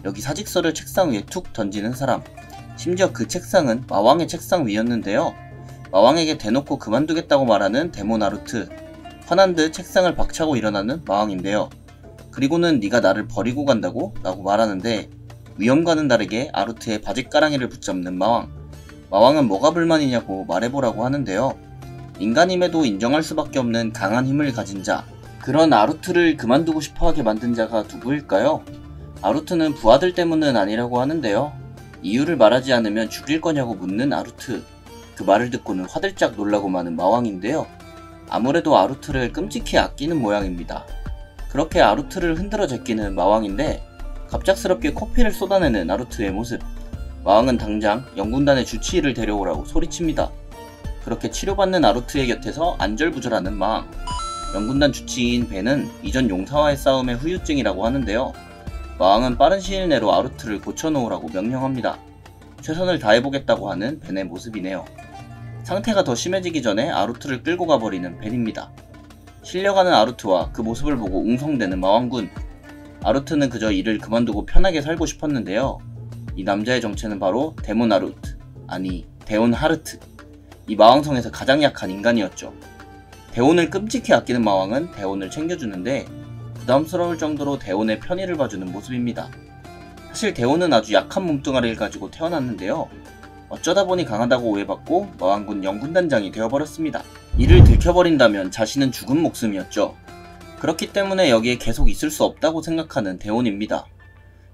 Speaker 1: 여기 사직서를 책상 위에 툭 던지는 사람, 심지어 그 책상은 마왕의 책상 위였는데요. 마왕에게 대놓고 그만두겠다고 말하는 데몬 하루트, 화난 듯 책상을 박차고 일어나는 마왕인데요. 그리고는 네가 나를 버리고 간다고? 라고 말하는데 위험과는 다르게 아루트의 바짓가랑이를 붙잡는 마왕. 마왕은 뭐가 불만이냐고 말해보라고 하는데요. 인간임에도 인정할 수밖에 없는 강한 힘을 가진 자, 그런 아루트를 그만두고 싶어하게 만든 자가 누구일까요? 아루트는 부하들 때문은 아니라고 하는데요. 이유를 말하지 않으면 죽일 거냐고 묻는 아루트. 그 말을 듣고는 화들짝 놀라고 마는 마왕인데요. 아무래도 아루트를 끔찍히 아끼는 모양입니다. 그렇게 아루트를 흔들어 제끼는 마왕인데 갑작스럽게 코피를 쏟아내는 아루트의 모습. 마왕은 당장 영군단의 주치의를 데려오라고 소리칩니다. 그렇게 치료받는 아루트의 곁에서 안절부절하는 마왕. 영군단 주치의인 벤은 이전 용사와의 싸움의 후유증이라고 하는데요. 마왕은 빠른 시일 내로 아루트를 고쳐놓으라고 명령합니다. 최선을 다해보겠다고 하는 벤의 모습이네요. 상태가 더 심해지기 전에 아루트를 끌고 가버리는 벤입니다. 실려가는 아루트와 그 모습을 보고 웅성대는 마왕군. 아루트는 그저 일을 그만두고 편하게 살고 싶었는데요. 이 남자의 정체는 바로 데몬 하루트, 아니 데온 하르트. 이 마왕성에서 가장 약한 인간이었죠. 데온을 끔찍히 아끼는 마왕은 데온을 챙겨주는데 부담스러울 정도로 데온의 편의를 봐주는 모습입니다. 사실 데온은 아주 약한 몸뚱아리를 가지고 태어났는데요. 어쩌다 보니 강하다고 오해받고 마왕군 영군단장이 되어버렸습니다. 이를 들켜버린다면 자신은 죽은 목숨이었죠. 그렇기 때문에 여기에 계속 있을 수 없다고 생각하는 데온입니다.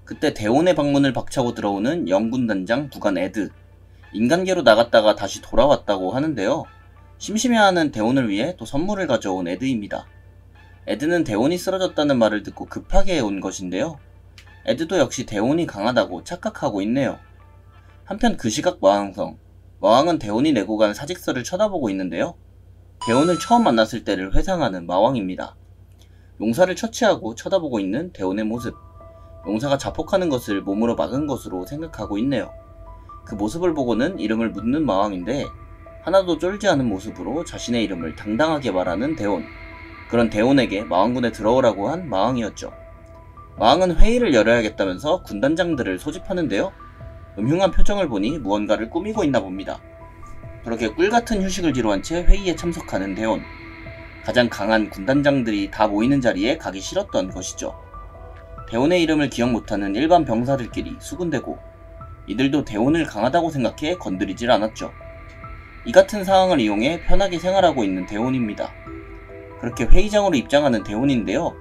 Speaker 1: 그때 데온의 방문을 박차고 들어오는 영군단장 부관 에드. 인간계로 나갔다가 다시 돌아왔다고 하는데요. 심심해하는 데온을 위해 또 선물을 가져온 에드입니다. 에드는 데온이 쓰러졌다는 말을 듣고 급하게 온 것인데요. 에드도 역시 데온이 강하다고 착각하고 있네요. 한편 그 시각 마왕성. 마왕은 데온이 내고 간 사직서를 쳐다보고 있는데요. 데온을 처음 만났을 때를 회상하는 마왕입니다. 용사를 처치하고 쳐다보고 있는 데온의 모습. 용사가 자폭하는 것을 몸으로 막은 것으로 생각하고 있네요. 그 모습을 보고는 이름을 묻는 마왕인데 하나도 쫄지 않은 모습으로 자신의 이름을 당당하게 말하는 데온. 그런 데온에게 마왕군에 들어오라고 한 마왕이었죠. 마왕은 회의를 열어야겠다면서 군단장들을 소집하는데요. 음흉한 표정을 보니 무언가를 꾸미고 있나 봅니다. 그렇게 꿀같은 휴식을 뒤로한 채 회의에 참석하는 데온. 가장 강한 군단장들이 다 모이는 자리에 가기 싫었던 것이죠. 데온의 이름을 기억 못하는 일반 병사들끼리 수군대고 이들도 데온을 강하다고 생각해 건드리질 않았죠. 이 같은 상황을 이용해 편하게 생활하고 있는 데온입니다. 그렇게 회의장으로 입장하는 데온인데요.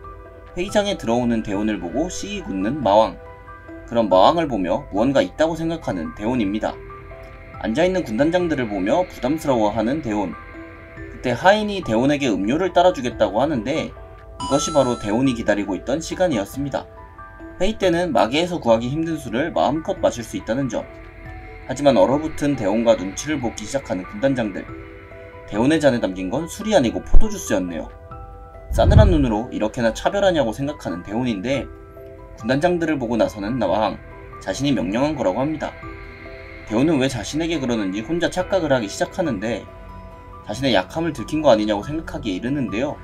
Speaker 1: 회의장에 들어오는 데온을 보고 씨익 웃는 마왕. 그런 마왕을 보며 무언가 있다고 생각하는 데온입니다. 앉아있는 군단장들을 보며 부담스러워하는 대온. 그때 하인이 대온에게 음료를 따라주겠다고 하는데 이것이 바로 대온이 기다리고 있던 시간이었습니다. 회의 때는 마계에서 구하기 힘든 술을 마음껏 마실 수 있다는 점. 하지만 얼어붙은 대온과 눈치를 보기 시작하는 군단장들. 대온의 잔에 담긴 건 술이 아니고 포도주스였네요. 싸늘한 눈으로 이렇게나 차별하냐고 생각하는 대온인데 군단장들을 보고 나서는 왕, 자신이 명령한 거라고 합니다. 대온은 왜 자신에게 그러는지 혼자 착각을 하기 시작하는데 자신의 약함을 들킨 거 아니냐고 생각하기에 이르는데요.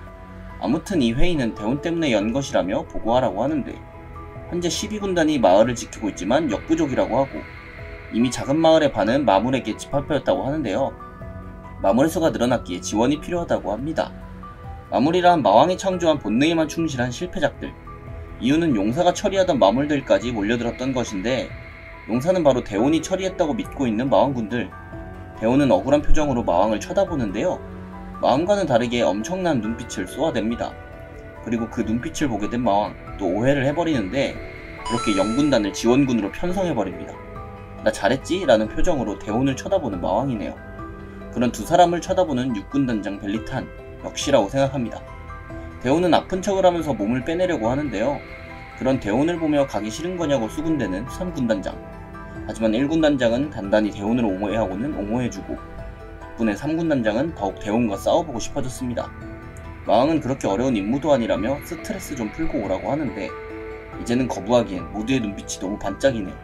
Speaker 1: 아무튼 이 회의는 대온 때문에 연 것이라며 보고하라고 하는데 현재 12군단이 마을을 지키고 있지만 역부족이라고 하고 이미 작은 마을의 반은 마물에게 집합하였다고 하는데요. 마물의 수가 늘어났기에 지원이 필요하다고 합니다. 마물이란 마왕이 창조한 본능에만 충실한 실패작들. 이유는 용사가 처리하던 마물들까지 몰려들었던 것인데 용사는 바로 대온이 처리했다고 믿고 있는 마왕군들. 대온은 억울한 표정으로 마왕을 쳐다보는데요. 마음과는 다르게 엄청난 눈빛을 쏘아댑니다. 그리고 그 눈빛을 보게 된 마왕 또 오해를 해버리는데 그렇게 영군단을 지원군으로 편성해버립니다. 나 잘했지? 라는 표정으로 대온을 쳐다보는 마왕이네요. 그런 두 사람을 쳐다보는 육군단장 벨리탄 역시라고 생각합니다. 대온은 아픈 척을 하면서 몸을 빼내려고 하는데요. 그런 대온을 보며 가기 싫은 거냐고 수군대는 3군단장. 하지만 1군단장은 단단히 대온을 옹호해하고는 옹호해주고 덕분에 3군단장은 더욱 대온과 싸워보고 싶어졌습니다. 마왕은 그렇게 어려운 임무도 아니라며 스트레스 좀 풀고 오라고 하는데 이제는 거부하기엔 모두의 눈빛이 너무 반짝이네요.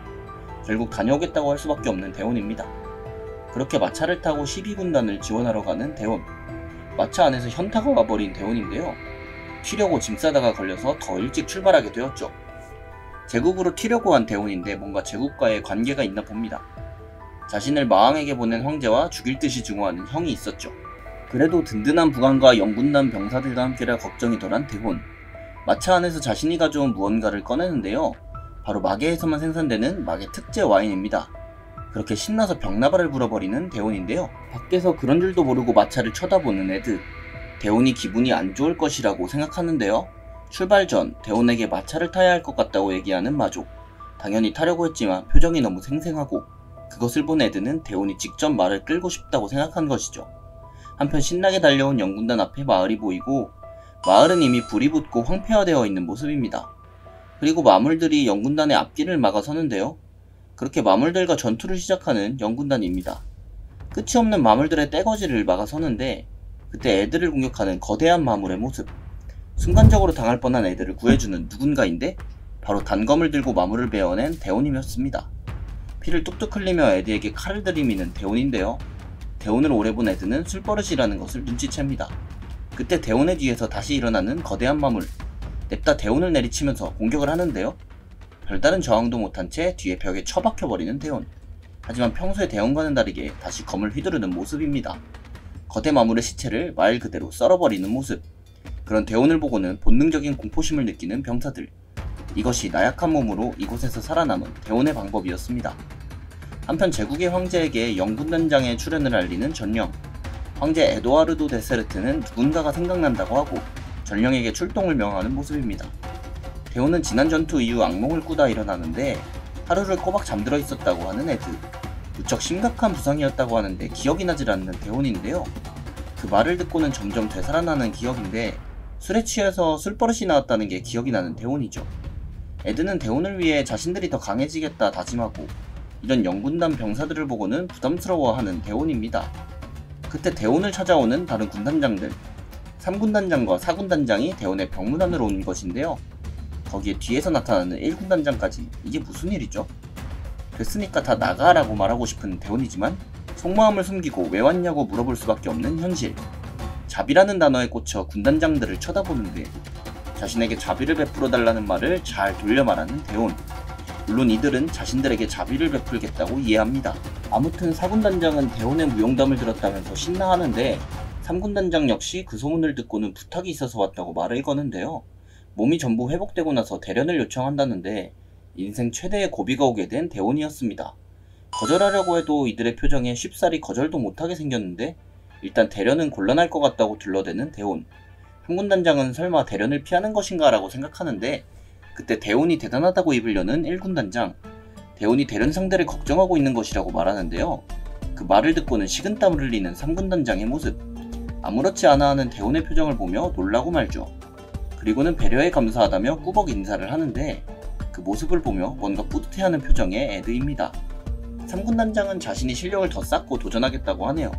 Speaker 1: 결국 다녀오겠다고 할 수밖에 없는 대온입니다. 그렇게 마차를 타고 12군단을 지원하러 가는 대온. 마차 안에서 현타가 와버린 대온인데요. 튀려고 짐 싸다가 걸려서 더 일찍 출발하게 되었죠. 제국으로 튀려고 한 대온인데 뭔가 제국과의 관계가 있나 봅니다. 자신을 마왕에게 보낸 황제와 죽일 듯이 증오하는 형이 있었죠. 그래도 든든한 부관과 영군단 병사들과 함께라 걱정이 덜한 대온. 마차 안에서 자신이 가져온 무언가를 꺼내는데요. 바로 마계에서만 생산되는 마계 특제 와인입니다. 그렇게 신나서 벽나발을 불어버리는 대온인데요. 밖에서 그런 줄도 모르고 마차를 쳐다보는 에드. 대온이 기분이 안 좋을 것이라고 생각하는데요. 출발 전 대온에게 마차를 타야 할 것 같다고 얘기하는 마족. 당연히 타려고 했지만 표정이 너무 생생하고 그것을 본 에드는 대온이 직접 말을 끌고 싶다고 생각한 것이죠. 한편 신나게 달려온 영군단 앞에 마을이 보이고 마을은 이미 불이 붙고 황폐화되어 있는 모습입니다. 그리고 마물들이 영군단의 앞길을 막아서는데요. 그렇게 마물들과 전투를 시작하는 영군단입니다. 끝이 없는 마물들의 떼거지를 막아서는데 그때 애들을 공격하는 거대한 마물의 모습. 순간적으로 당할 뻔한 애들을 구해주는 누군가인데 바로 단검을 들고 마물을 베어낸 대온이었습니다. 피를 뚝뚝 흘리며 에드에게 칼을 들이미는 대온인데요. 대온을 오래 본 에드는 술버릇이라는 것을 눈치챕니다. 그때 대온의 뒤에서 다시 일어나는 거대한 마물. 냅다 대온을 내리치면서 공격을 하는데요. 별다른 저항도 못한 채 뒤에 벽에 처박혀버리는 대온. 하지만 평소의 대온과는 다르게 다시 검을 휘두르는 모습입니다. 거대 마물의 시체를 말 그대로 썰어버리는 모습. 그런 대온을 보고는 본능적인 공포심을 느끼는 병사들. 이것이 나약한 몸으로 이곳에서 살아남은 대온의 방법이었습니다. 한편 제국의 황제에게 영군단장의 출현을 알리는 전령. 황제 에도아르도 데세르트는 누군가가 생각난다고 하고 전령에게 출동을 명하는 모습입니다. 대온은 지난 전투 이후 악몽을 꾸다 일어나는데 하루를 꼬박 잠들어 있었다고 하는 에드. 무척 심각한 부상이었다고 하는데 기억이 나질 않는 대온인데요. 그 말을 듣고는 점점 되살아나는 기억인데 술에 취해서 술버릇이 나왔다는 게 기억이 나는 대온이죠. 에드는 대온을 위해 자신들이 더 강해지겠다 다짐하고 이런 영군단 병사들을 보고는 부담스러워하는 대온입니다. 그때 대온을 찾아오는 다른 군단장들. 3군단장과 4군단장이 대온의 병문안으로 온 것인데요. 거기에 뒤에서 나타나는 1군단장까지. 이게 무슨 일이죠? 됐으니까 다 나가라고 말하고 싶은 대온이지만 속마음을 숨기고 왜 왔냐고 물어볼 수밖에 없는 현실. 자비라는 단어에 꽂혀 군단장들을 쳐다보는데 자신에게 자비를 베풀어 달라는 말을 잘 돌려 말하는 대온. 물론 이들은 자신들에게 자비를 베풀겠다고 이해합니다. 아무튼 4군단장은 대온의 무용담을 들었다면서 신나하는데 3군단장 역시 그 소문을 듣고는 부탁이 있어서 왔다고 말을 거는데요. 몸이 전부 회복되고 나서 대련을 요청한다는데 인생 최대의 고비가 오게 된 대온이었습니다. 거절하려고 해도 이들의 표정에 쉽사리 거절도 못하게 생겼는데 일단 대련은 곤란할 것 같다고 둘러대는 대온. 3군단장은 설마 대련을 피하는 것인가 라고 생각하는데 그때 대온이 대단하다고 입을 여는 1군단장. 대온이 대련 상대를 걱정하고 있는 것이라고 말하는데요. 그 말을 듣고는 식은땀을 흘리는 3군단장의 모습. 아무렇지 않아 하는 대원의 표정을 보며 놀라고 말죠. 그리고는 배려에 감사하다며 꾸벅 인사를 하는데 그 모습을 보며 뭔가 뿌듯해하는 표정의 에드입니다. 3군단장은 자신이 실력을 더 쌓고 도전하겠다고 하네요.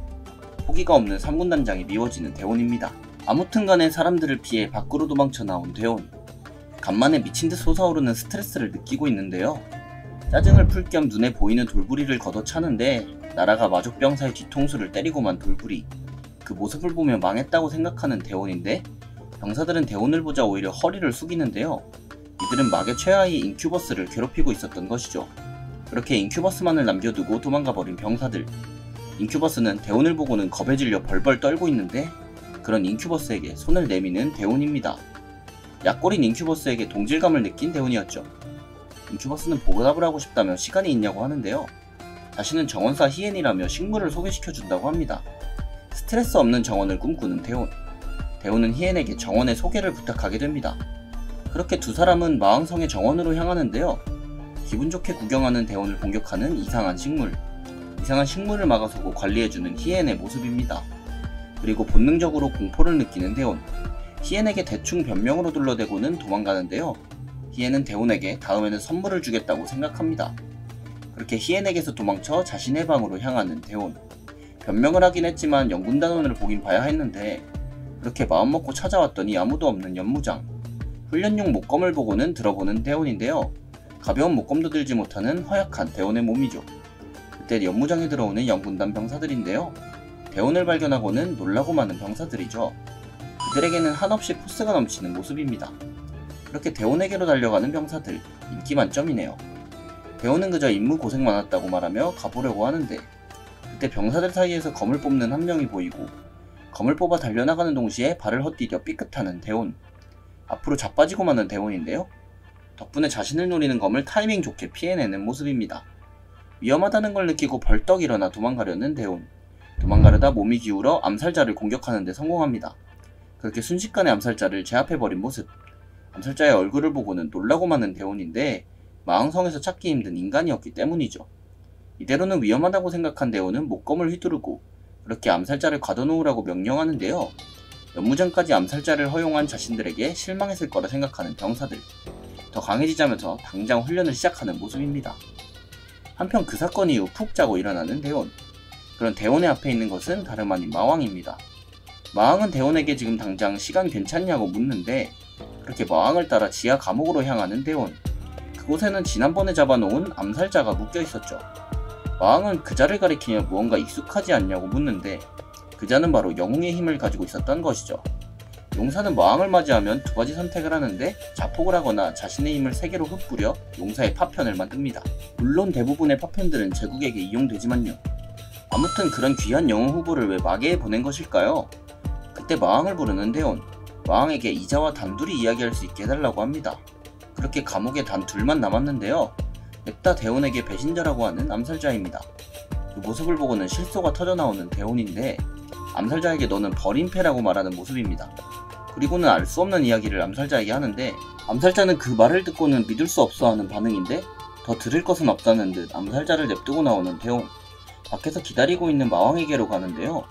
Speaker 1: 포기가 없는 3군단장이 미워지는 대원입니다. 아무튼 간에 사람들을 피해 밖으로 도망쳐 나온 대원. 간만에 미친듯 솟아오르는 스트레스를 느끼고 있는데요. 짜증을 풀 겸 눈에 보이는 돌부리를 걷어차는데 나라가 마족병사의 뒤통수를 때리고만 돌부리. 그 모습을 보며 망했다고 생각하는 대원인데 병사들은 대원을 보자 오히려 허리를 숙이는데요. 이들은 막의 최하위 인큐버스를 괴롭히고 있었던 것이죠. 그렇게 인큐버스만을 남겨두고 도망가버린 병사들. 인큐버스는 대원을 보고는 겁에 질려 벌벌 떨고 있는데 그런 인큐버스에게 손을 내미는 대원입니다. 약골인 인큐버스에게 동질감을 느낀 대원이었죠. 인큐버스는 보답을 하고 싶다며 시간이 있냐고 하는데요. 자신은 정원사 희엔이라며 식물을 소개시켜준다고 합니다. 스트레스 없는 정원을 꿈꾸는 대원. 대원은 희엔에게 정원의 소개를 부탁하게 됩니다. 그렇게 두 사람은 마왕성의 정원으로 향하는데요. 기분 좋게 구경하는 대원을 공격하는 이상한 식물. 이상한 식물을 막아서고 관리해주는 희엔의 모습입니다. 그리고 본능적으로 공포를 느끼는 대원. 희엔에게 대충 변명으로 둘러대고는 도망가는데요. 희엔은 대원에게 다음에는 선물을 주겠다고 생각합니다. 그렇게 희엔에게서 도망쳐 자신의 방으로 향하는 대원. 변명을 하긴 했지만 연군단원을 보긴 봐야 했는데 그렇게 마음먹고 찾아왔더니 아무도 없는 연무장. 훈련용 목검을 보고는 들어보는 대원인데요. 가벼운 목검도 들지 못하는 허약한 대원의 몸이죠. 그때 연무장에 들어오는 연군단 병사들인데요. 대원을 발견하고는 놀라고 마는 병사들이죠. 그들에게는 한없이 포스가 넘치는 모습입니다. 그렇게 대원에게로 달려가는 병사들, 인기 만점이네요. 대원은 그저 임무 고생 많았다고 말하며 가보려고 하는데 그때 병사들 사이에서 검을 뽑는 한 명이 보이고 검을 뽑아 달려나가는 동시에 발을 헛디뎌 삐끗하는 대원. 앞으로 자빠지고 마는 대원인데요. 덕분에 자신을 노리는 검을 타이밍 좋게 피해내는 모습입니다. 위험하다는 걸 느끼고 벌떡 일어나 도망가려는 대원. 도망가려다 몸이 기울어 암살자를 공격하는 데 성공합니다. 그렇게 순식간에 암살자를 제압해버린 모습. 암살자의 얼굴을 보고는 놀라고 마는 대원인데 마왕성에서 찾기 힘든 인간이었기 때문이죠. 이대로는 위험하다고 생각한 대원은 목검을 휘두르고 그렇게 암살자를 가둬놓으라고 명령하는데요. 연무장까지 암살자를 허용한 자신들에게 실망했을 거라 생각하는 병사들. 더 강해지자면서 당장 훈련을 시작하는 모습입니다. 한편 그 사건 이후 푹 자고 일어나는 대원. 그런 대원의 앞에 있는 것은 다름 아닌 마왕입니다. 마왕은 대원에게 지금 당장 시간 괜찮냐고 묻는데 그렇게 마왕을 따라 지하 감옥으로 향하는 대원. 그곳에는 지난번에 잡아놓은 암살자가 묶여 있었죠. 마왕은 그자를 가리키며 무언가 익숙하지 않냐고 묻는데 그자는 바로 영웅의 힘을 가지고 있었던 것이죠. 용사는 마왕을 맞이하면 두 가지 선택을 하는데 자폭을 하거나 자신의 힘을 세계로 흩뿌려 용사의 파편을 만듭니다. 물론 대부분의 파편들은 제국에게 이용되지만요. 아무튼 그런 귀한 영웅 후보를 왜 마계에 보낸 것일까요? 그때 마왕을 부르는 대원. 마왕에게 이자와 단둘이 이야기할 수 있게 해달라고 합니다. 그렇게 감옥에 단 둘만 남았는데요. 냅다 대원에게 배신자라고 하는 암살자입니다. 그 모습을 보고는 실소가 터져나오는 대원인데 암살자에게 너는 버림패라고 말하는 모습입니다. 그리고는 알 수 없는 이야기를 암살자에게 하는데 암살자는 그 말을 듣고는 믿을 수 없어 하는 반응인데 더 들을 것은 없다는 듯 암살자를 냅두고 나오는 대원. 밖에서 기다리고 있는 마왕에게로 가는데요.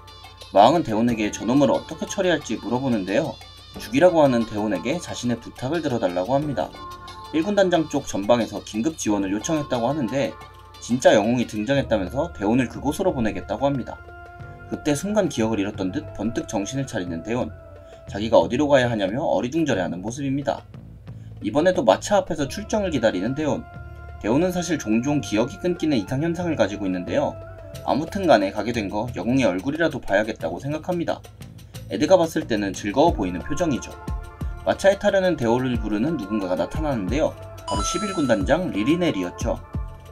Speaker 1: 마왕은 대원에게 저놈을 어떻게 처리할지 물어보는데요. 죽이라고 하는 대원에게 자신의 부탁을 들어달라고 합니다. 1군 단장 쪽 전방에서 긴급 지원을 요청했다고 하는데 진짜 영웅이 등장했다면서 대원을 그곳으로 보내겠다고 합니다. 그때 순간 기억을 잃었던 듯 번뜩 정신을 차리는 대원. 자기가 어디로 가야 하냐며 어리둥절해하는 모습입니다. 이번에도 마차 앞에서 출정을 기다리는 대원. 대원은 사실 종종 기억이 끊기는 이상현상을 가지고 있는데요. 아무튼 간에 가게 된 거 영웅의 얼굴이라도 봐야겠다고 생각합니다. 에드가 봤을 때는 즐거워 보이는 표정이죠. 마차에 타려는 대원을 부르는 누군가가 나타나는데요. 바로 11군 단장 리리넬이었죠.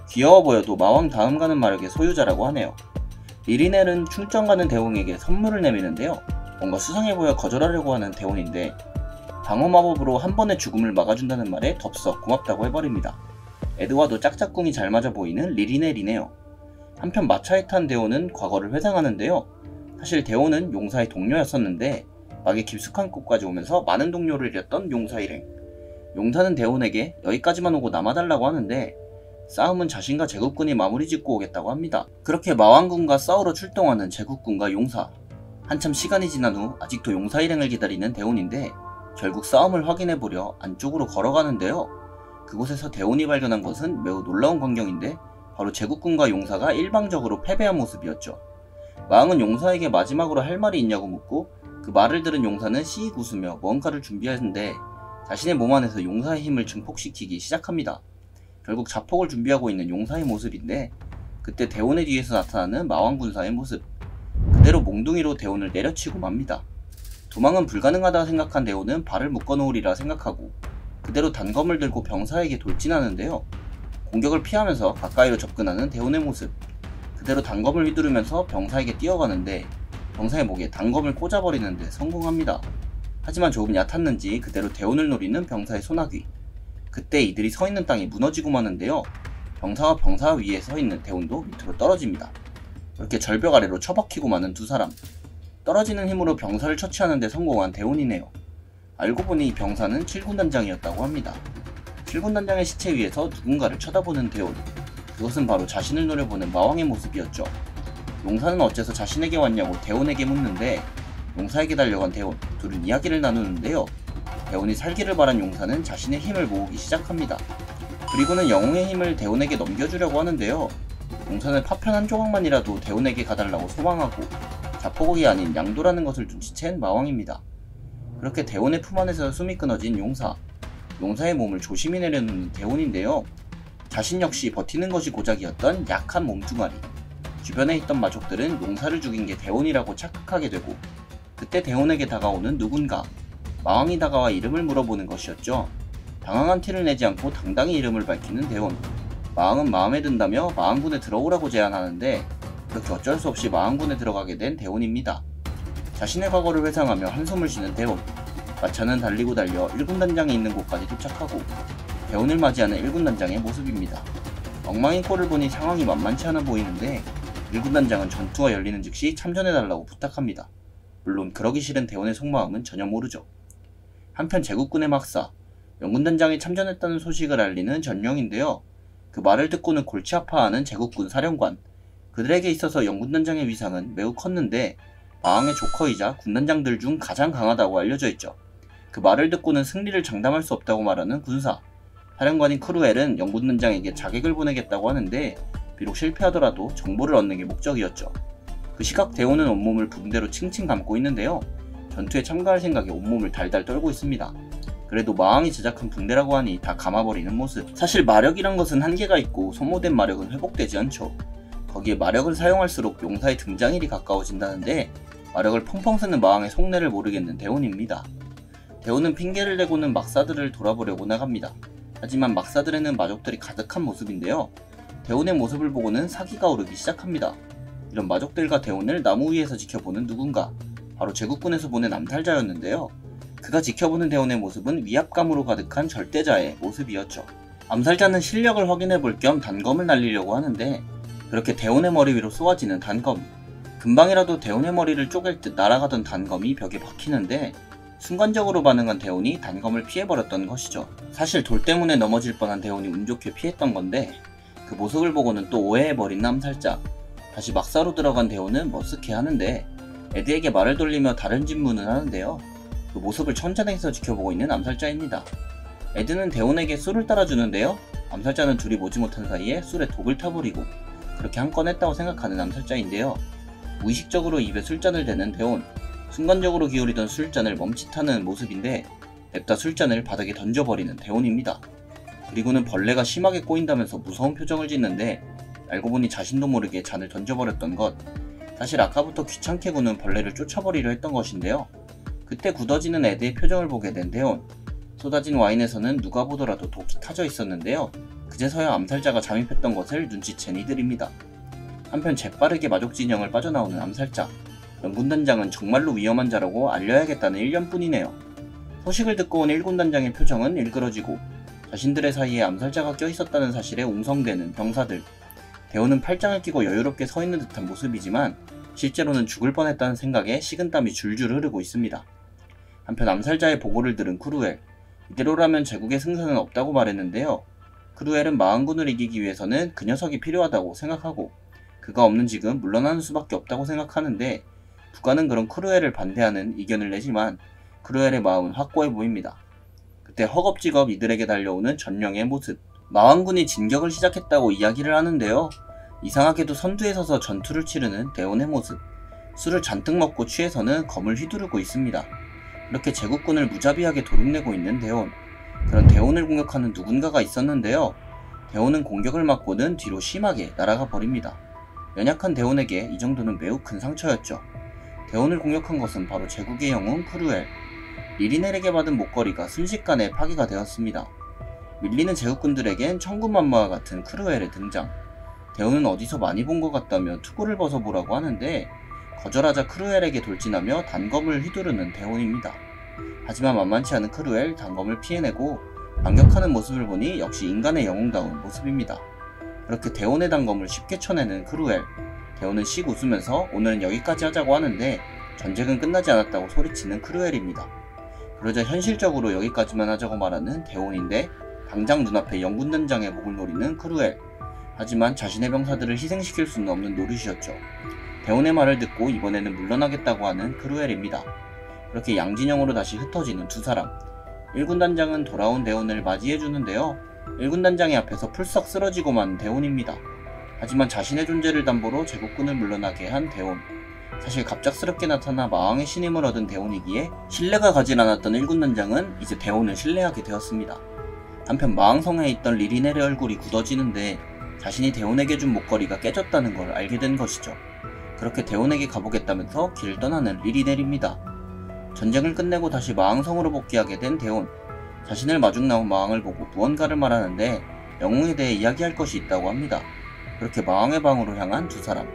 Speaker 1: 귀여워 보여도 마왕 다음 가는 마력의 소유자라고 하네요. 리리넬은 출정 가는 대원에게 선물을 내미는데요. 뭔가 수상해 보여 거절하려고 하는 대원인데 방어 마법으로 한 번의 죽음을 막아준다는 말에 덥석 고맙다고 해버립니다. 에드와도 짝짝꿍이 잘 맞아 보이는 리리넬이네요. 한편 마차에 탄 대원은 과거를 회상하는데요. 사실 대원은 용사의 동료였었는데 막에 깊숙한 곳까지 오면서 많은 동료를 잃었던 용사 일행. 용사는 대원에게 여기까지만 오고 남아달라고 하는데 싸움은 자신과 제국군이 마무리 짓고 오겠다고 합니다. 그렇게 마왕군과 싸우러 출동하는 제국군과 용사. 한참 시간이 지난 후 아직도 용사 일행을 기다리는 대원인데 결국 싸움을 확인해보려 안쪽으로 걸어가는데요. 그곳에서 대원이 발견한 것은 매우 놀라운 광경인데 바로 제국군과 용사가 일방적으로 패배한 모습이었죠. 마왕은 용사에게 마지막으로 할 말이 있냐고 묻고 그 말을 들은 용사는 씩 웃으며 무언가를 준비하는데 자신의 몸 안에서 용사의 힘을 증폭시키기 시작합니다. 결국 자폭을 준비하고 있는 용사의 모습인데 그때 대원의 뒤에서 나타나는 마왕군사의 모습. 그대로 몽둥이로 대원을 내려치고 맙니다. 도망은 불가능하다 생각한 대원은 발을 묶어놓으리라 생각하고 그대로 단검을 들고 병사에게 돌진하는데요. 공격을 피하면서 가까이로 접근하는 대원의 모습. 그대로 단검을 휘두르면서 병사에게 뛰어가는데 병사의 목에 단검을 꽂아버리는데 성공합니다. 하지만 조금 얕았는지 그대로 대원을 노리는 병사의 소나귀. 그때 이들이 서 있는 땅이 무너지고 마는데요. 병사와 병사 위에 서 있는 대원도 밑으로 떨어집니다. 이렇게 절벽 아래로 처박히고 마는 두 사람. 떨어지는 힘으로 병사를 처치하는 데 성공한 대원이네요. 알고 보니 이 병사는 7군단장이었다고 합니다. 7군단장의 시체 위에서 누군가를 쳐다보는 대원. 그것은 바로 자신을 노려보는 마왕의 모습이었죠. 용사는 어째서 자신에게 왔냐고 대원에게 묻는데 용사에게 달려간 대원. 둘은 이야기를 나누는데요. 대원이 살기를 바란 용사는 자신의 힘을 모으기 시작합니다. 그리고는 영웅의 힘을 대원에게 넘겨주려고 하는데요. 용사는 파편 한 조각만이라도 대원에게 가달라고 소망하고 자포국이 아닌 양도라는 것을 눈치챈 마왕입니다. 그렇게 대원의 품 안에서 숨이 끊어진 용사. 용사의 몸을 조심히 내려놓는 대원인데요. 자신 역시 버티는 것이 고작이었던 약한 몸뚱아리. 주변에 있던 마족들은 용사를 죽인 게 대원이라고 착각하게 되고 그때 대원에게 다가오는 누군가. 마왕이 다가와 이름을 물어보는 것이었죠. 당황한 티를 내지 않고 당당히 이름을 밝히는 대원. 마왕은 마음에 든다며 마왕군에 들어오라고 제안하는데 그렇게 어쩔 수 없이 마왕군에 들어가게 된 대원입니다. 자신의 과거를 회상하며 한숨을 쉬는 대원. 마차는 달리고 달려 1군단장이 있는 곳까지 도착하고 대원을 맞이하는 1군단장의 모습입니다. 엉망인 꼴을 보니 상황이 만만치 않아 보이는데 1군단장은 전투가 열리는 즉시 참전해달라고 부탁합니다. 물론 그러기 싫은 대원의 속마음은 전혀 모르죠. 한편 제국군의 막사, 영군단장이 참전했다는 소식을 알리는 전령인데요. 그 말을 듣고는 골치 아파하는 제국군 사령관. 그들에게 있어서 영군단장의 위상은 매우 컸는데 마왕의 조커이자 군단장들 중 가장 강하다고 알려져 있죠. 그 말을 듣고는 승리를 장담할 수 없다고 말하는 군사. 사령관인 크루엘은 영군단장에게 자객을 보내겠다고 하는데 비록 실패하더라도 정보를 얻는 게 목적이었죠. 그 시각 대원은 온몸을 붕대로 칭칭 감고 있는데요. 전투에 참가할 생각에 온몸을 달달 떨고 있습니다. 그래도 마왕이 제작한 붕대라고 하니 다 감아버리는 모습. 사실 마력이란 것은 한계가 있고 소모된 마력은 회복되지 않죠. 거기에 마력을 사용할수록 용사의 등장일이 가까워진다는데 마력을 펑펑 쓰는 마왕의 속내를 모르겠는 대원입니다. 대원은 핑계를 대고는 막사들을 돌아보려고 나갑니다. 하지만 막사들에는 마족들이 가득한 모습인데요. 대원의 모습을 보고는 사기가 오르기 시작합니다. 이런 마족들과 대원을 나무 위에서 지켜보는 누군가. 바로 제국군에서 보낸 암살자였는데요. 그가 지켜보는 대원의 모습은 위압감으로 가득한 절대자의 모습이었죠. 암살자는 실력을 확인해볼 겸 단검을 날리려고 하는데 그렇게 대원의 머리 위로 쏘아지는 단검. 금방이라도 대원의 머리를 쪼갤 듯 날아가던 단검이 벽에 박히는데 순간적으로 반응한 대원이 단검을 피해버렸던 것이죠. 사실 돌 때문에 넘어질 뻔한 대원이 운 좋게 피했던 건데 그 모습을 보고는 또 오해해버린 암살자. 다시 막사로 들어간 대원은 머쓱해하는데 에드에게 말을 돌리며 다른 질문을 하는데요. 그 모습을 천장에서 지켜보고 있는 암살자입니다. 에드는 대원에게 술을 따라주는데요. 암살자는 둘이 보지 못한 사이에 술에 독을 타버리고 그렇게 한 건 했다고 생각하는 암살자인데요. 무의식적으로 입에 술잔을 대는 대원. 순간적으로 기울이던 술잔을 멈칫하는 모습인데 냅다 술잔을 바닥에 던져버리는 대원입니다. 그리고는 벌레가 심하게 꼬인다면서 무서운 표정을 짓는데 알고 보니 자신도 모르게 잔을 던져버렸던 것. 사실 아까부터 귀찮게 구는 벌레를 쫓아버리려 했던 것인데요. 그때 굳어지는 에드의 표정을 보게 된 대원. 쏟아진 와인에서는 누가 보더라도 독이 타져 있었는데요. 그제서야 암살자가 잠입했던 것을 눈치챈 이들입니다. 한편 재빠르게 마족 진영을 빠져나오는 암살자. 영군단장은 정말로 위험한 자라고 알려야겠다는 일념뿐이네요. 소식을 듣고 온 1군단장의 표정은 일그러지고 자신들의 사이에 암살자가 껴있었다는 사실에 웅성대는 병사들. 대원은 팔짱을 끼고 여유롭게 서 있는 듯한 모습이지만 실제로는 죽을 뻔했다는 생각에 식은땀이 줄줄 흐르고 있습니다. 한편 암살자의 보고를 들은 크루엘. 이대로라면 제국의 승산은 없다고 말했는데요. 크루엘은 마왕군을 이기기 위해서는 그 녀석이 필요하다고 생각하고 그가 없는 지금 물러나는 수밖에 없다고 생각하는데 부가는 그런 크루엘을 반대하는 의견을 내지만 크루엘의 마음은 확고해 보입니다. 그때 허겁지겁 이들에게 달려오는 전령의 모습. 마왕군이 진격을 시작했다고 이야기를 하는데요. 이상하게도 선두에 서서 전투를 치르는 대원의 모습. 술을 잔뜩 먹고 취해서는 검을 휘두르고 있습니다. 이렇게 제국군을 무자비하게 도륙내고 있는 대원. 그런 대원을 공격하는 누군가가 있었는데요. 대원은 공격을 맞고는 뒤로 심하게 날아가 버립니다. 연약한 대원에게 이 정도는 매우 큰 상처였죠. 대원을 공격한 것은 바로 제국의 영웅 크루엘. 리리넬에게 받은 목걸이가 순식간에 파괴가 되었습니다. 밀리는 제국군들에겐 천군만마와 같은 크루엘의 등장. 대원은 어디서 많이 본 것 같다며 투구를 벗어보라고 하는데 거절하자 크루엘에게 돌진하며 단검을 휘두르는 대원입니다. 하지만 만만치 않은 크루엘 단검을 피해내고 반격하는 모습을 보니 역시 인간의 영웅다운 모습입니다. 그렇게 대원의 단검을 쉽게 쳐내는 크루엘. 대원은 씩 웃으면서 오늘은 여기까지 하자고 하는데 전쟁은 끝나지 않았다고 소리치는 크루엘입니다. 그러자 현실적으로 여기까지만 하자고 말하는 대원인데 당장 눈앞에 영군단장의 목을 노리는 크루엘. 하지만 자신의 병사들을 희생시킬 수는 없는 노릇이었죠. 대원의 말을 듣고 이번에는 물러나겠다고 하는 크루엘입니다. 그렇게 양진영으로 다시 흩어지는 두 사람. 1군 단장은 돌아온 대원을 맞이해주는데요. 1군 단장의 앞에서 풀썩 쓰러지고 만 대원입니다. 하지만 자신의 존재를 담보로 제국군을 물러나게 한 대원. 사실 갑작스럽게 나타나 마왕의 신임을 얻은 대원이기에 신뢰가 가질 않았던 1군 단장은 이제 대원을 신뢰하게 되었습니다. 한편 마왕성에 있던 리리넬의 얼굴이 굳어지는데 자신이 대원에게 준 목걸이가 깨졌다는 걸 알게 된 것이죠. 그렇게 대원에게 가보겠다면서 길을 떠나는 리리넬입니다. 전쟁을 끝내고 다시 마왕성으로 복귀하게 된 대원. 자신을 마중 나온 마왕을 보고 무언가를 말하는데 영웅에 대해 이야기할 것이 있다고 합니다. 그렇게 마왕의 방으로 향한 두 사람.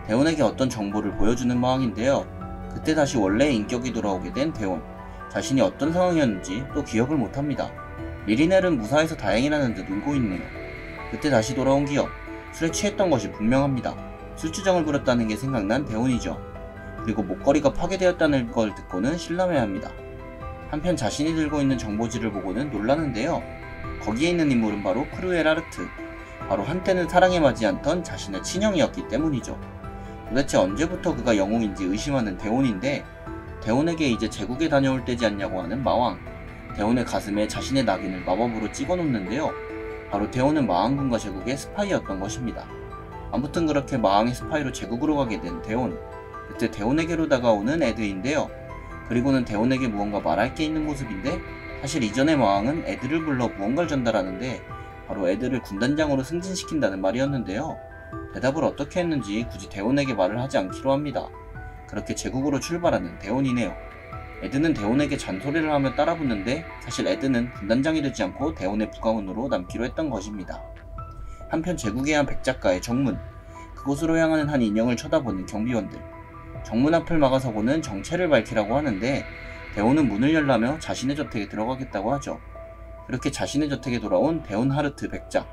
Speaker 1: 대원에게 어떤 정보를 보여주는 마왕인데요. 그때 다시 원래의 인격이 돌아오게 된 대원. 자신이 어떤 상황이었는지 또 기억을 못합니다. 리리넬은 무사해서 다행이라는 듯 울고 있네요. 그때 다시 돌아온 기억. 술에 취했던 것이 분명합니다. 술주정을 부렸다는 게 생각난 대원이죠. 그리고 목걸이가 파괴되었다는 걸 듣고는 실남해합니다. 한편 자신이 들고 있는 정보지를 보고는 놀라는데요. 거기에 있는 인물은 바로 크루엘 아르트. 바로 한때는 사랑에 맞지 않던 자신의 친형이었기 때문이죠. 도대체 언제부터 그가 영웅인지 의심하는 대원인데 대원에게 이제 제국에 다녀올 때지 않냐고 하는 마왕. 대원의 가슴에 자신의 낙인을 마법으로 찍어놓는데요. 바로 대원은 마왕군과 제국의 스파이였던 것입니다. 아무튼 그렇게 마왕의 스파이로 제국으로 가게 된 대원. 그때 대원에게로 다가오는 에드인데요. 그리고는 대원에게 무언가 말할 게 있는 모습인데 사실 이전의 마왕은 에드를 불러 무언가를 전달하는데 바로 에드를 군단장으로 승진시킨다는 말이었는데요. 대답을 어떻게 했는지 굳이 대원에게 말을 하지 않기로 합니다. 그렇게 제국으로 출발하는 대원이네요. 에드는 대원에게 잔소리를 하며 따라붙는데 사실 에드는 군단장이 되지 않고 대원의 부가원으로 남기로 했던 것입니다. 한편 제국의 한 백작가의 정문. 그곳으로 향하는 한 인형을 쳐다보는 경비원들. 정문 앞을 막아서고는 정체를 밝히라고 하는데 대원은 문을 열라며 자신의 저택에 들어가겠다고 하죠. 그렇게 자신의 저택에 돌아온 대원 하르트 백작.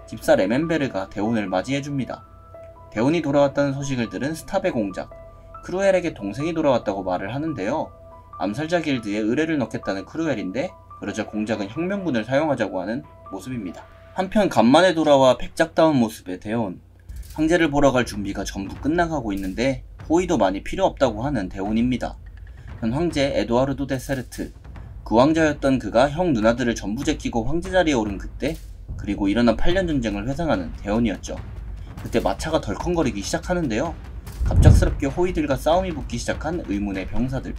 Speaker 1: 집사 레멘베르가 대원을 맞이해줍니다. 대원이 돌아왔다는 소식을 들은 스탑의 공작. 크루엘에게 동생이 돌아왔다고 말을 하는데요. 암살자 길드에 의뢰를 넣겠다는 크루엘인데 그러자 공작은 혁명군을 사용하자고 하는 모습입니다. 한편 간만에 돌아와 백작다운 모습의 대원. 황제를 보러 갈 준비가 전부 끝나가고 있는데 호의도 많이 필요 없다고 하는 대원입니다. 현 황제 에도아르도 데 세르트. 구황자였던 그가 형 누나들을 전부 제끼고 황제 자리에 오른 그때 그리고 일어난 8년 전쟁을 회상하는 대원이었죠. 그때 마차가 덜컹거리기 시작하는데요. 갑작스럽게 호위들과 싸움이 붙기 시작한 의문의 병사들.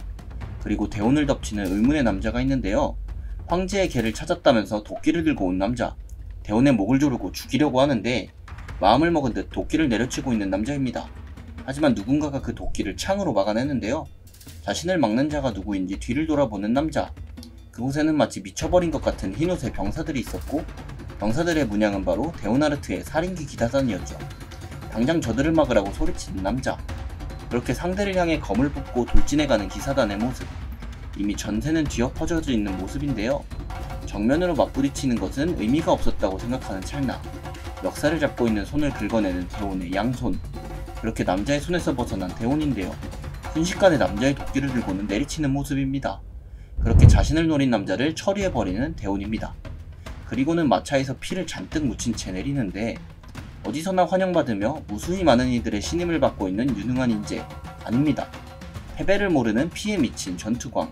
Speaker 1: 그리고 대원을 덮치는 의문의 남자가 있는데요. 황제의 개를 찾았다면서 도끼를 들고 온 남자. 대원의 목을 조르고 죽이려고 하는데 마음을 먹은 듯 도끼를 내려치고 있는 남자입니다. 하지만 누군가가 그 도끼를 창으로 막아내는데요. 자신을 막는 자가 누구인지 뒤를 돌아보는 남자. 그곳에는 마치 미쳐버린 것 같은 흰옷의 병사들이 있었고 병사들의 문양은 바로 데오나르트의 살인귀 기사단이었죠. 당장 저들을 막으라고 소리치는 남자. 그렇게 상대를 향해 검을 뽑고 돌진해가는 기사단의 모습. 이미 전세는 뒤엎어져 있는 모습인데요. 정면으로 맞부딪히는 것은 의미가 없었다고 생각하는 찰나 멱살을 잡고 있는 손을 긁어내는 대원의 양손. 그렇게 남자의 손에서 벗어난 대원인데요. 순식간에 남자의 도끼를 들고는 내리치는 모습입니다. 그렇게 자신을 노린 남자를 처리해버리는 대원입니다. 그리고는 마차에서 피를 잔뜩 묻힌 제네리는데 어디서나 환영받으며 무수히 많은 이들의 신임을 받고 있는 유능한 인재 아닙니다. 패배를 모르는 피에 미친 전투광.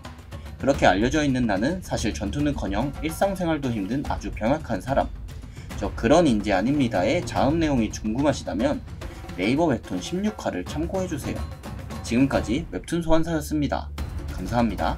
Speaker 1: 그렇게 알려져 있는 나는 사실 전투는커녕 일상생활도 힘든 아주 병약한 사람. 저 그런 인재 아닙니다의 자음 내용이 궁금하시다면 네이버 웹툰 16화를 참고해주세요. 지금까지 웹툰 소환사였습니다. 감사합니다.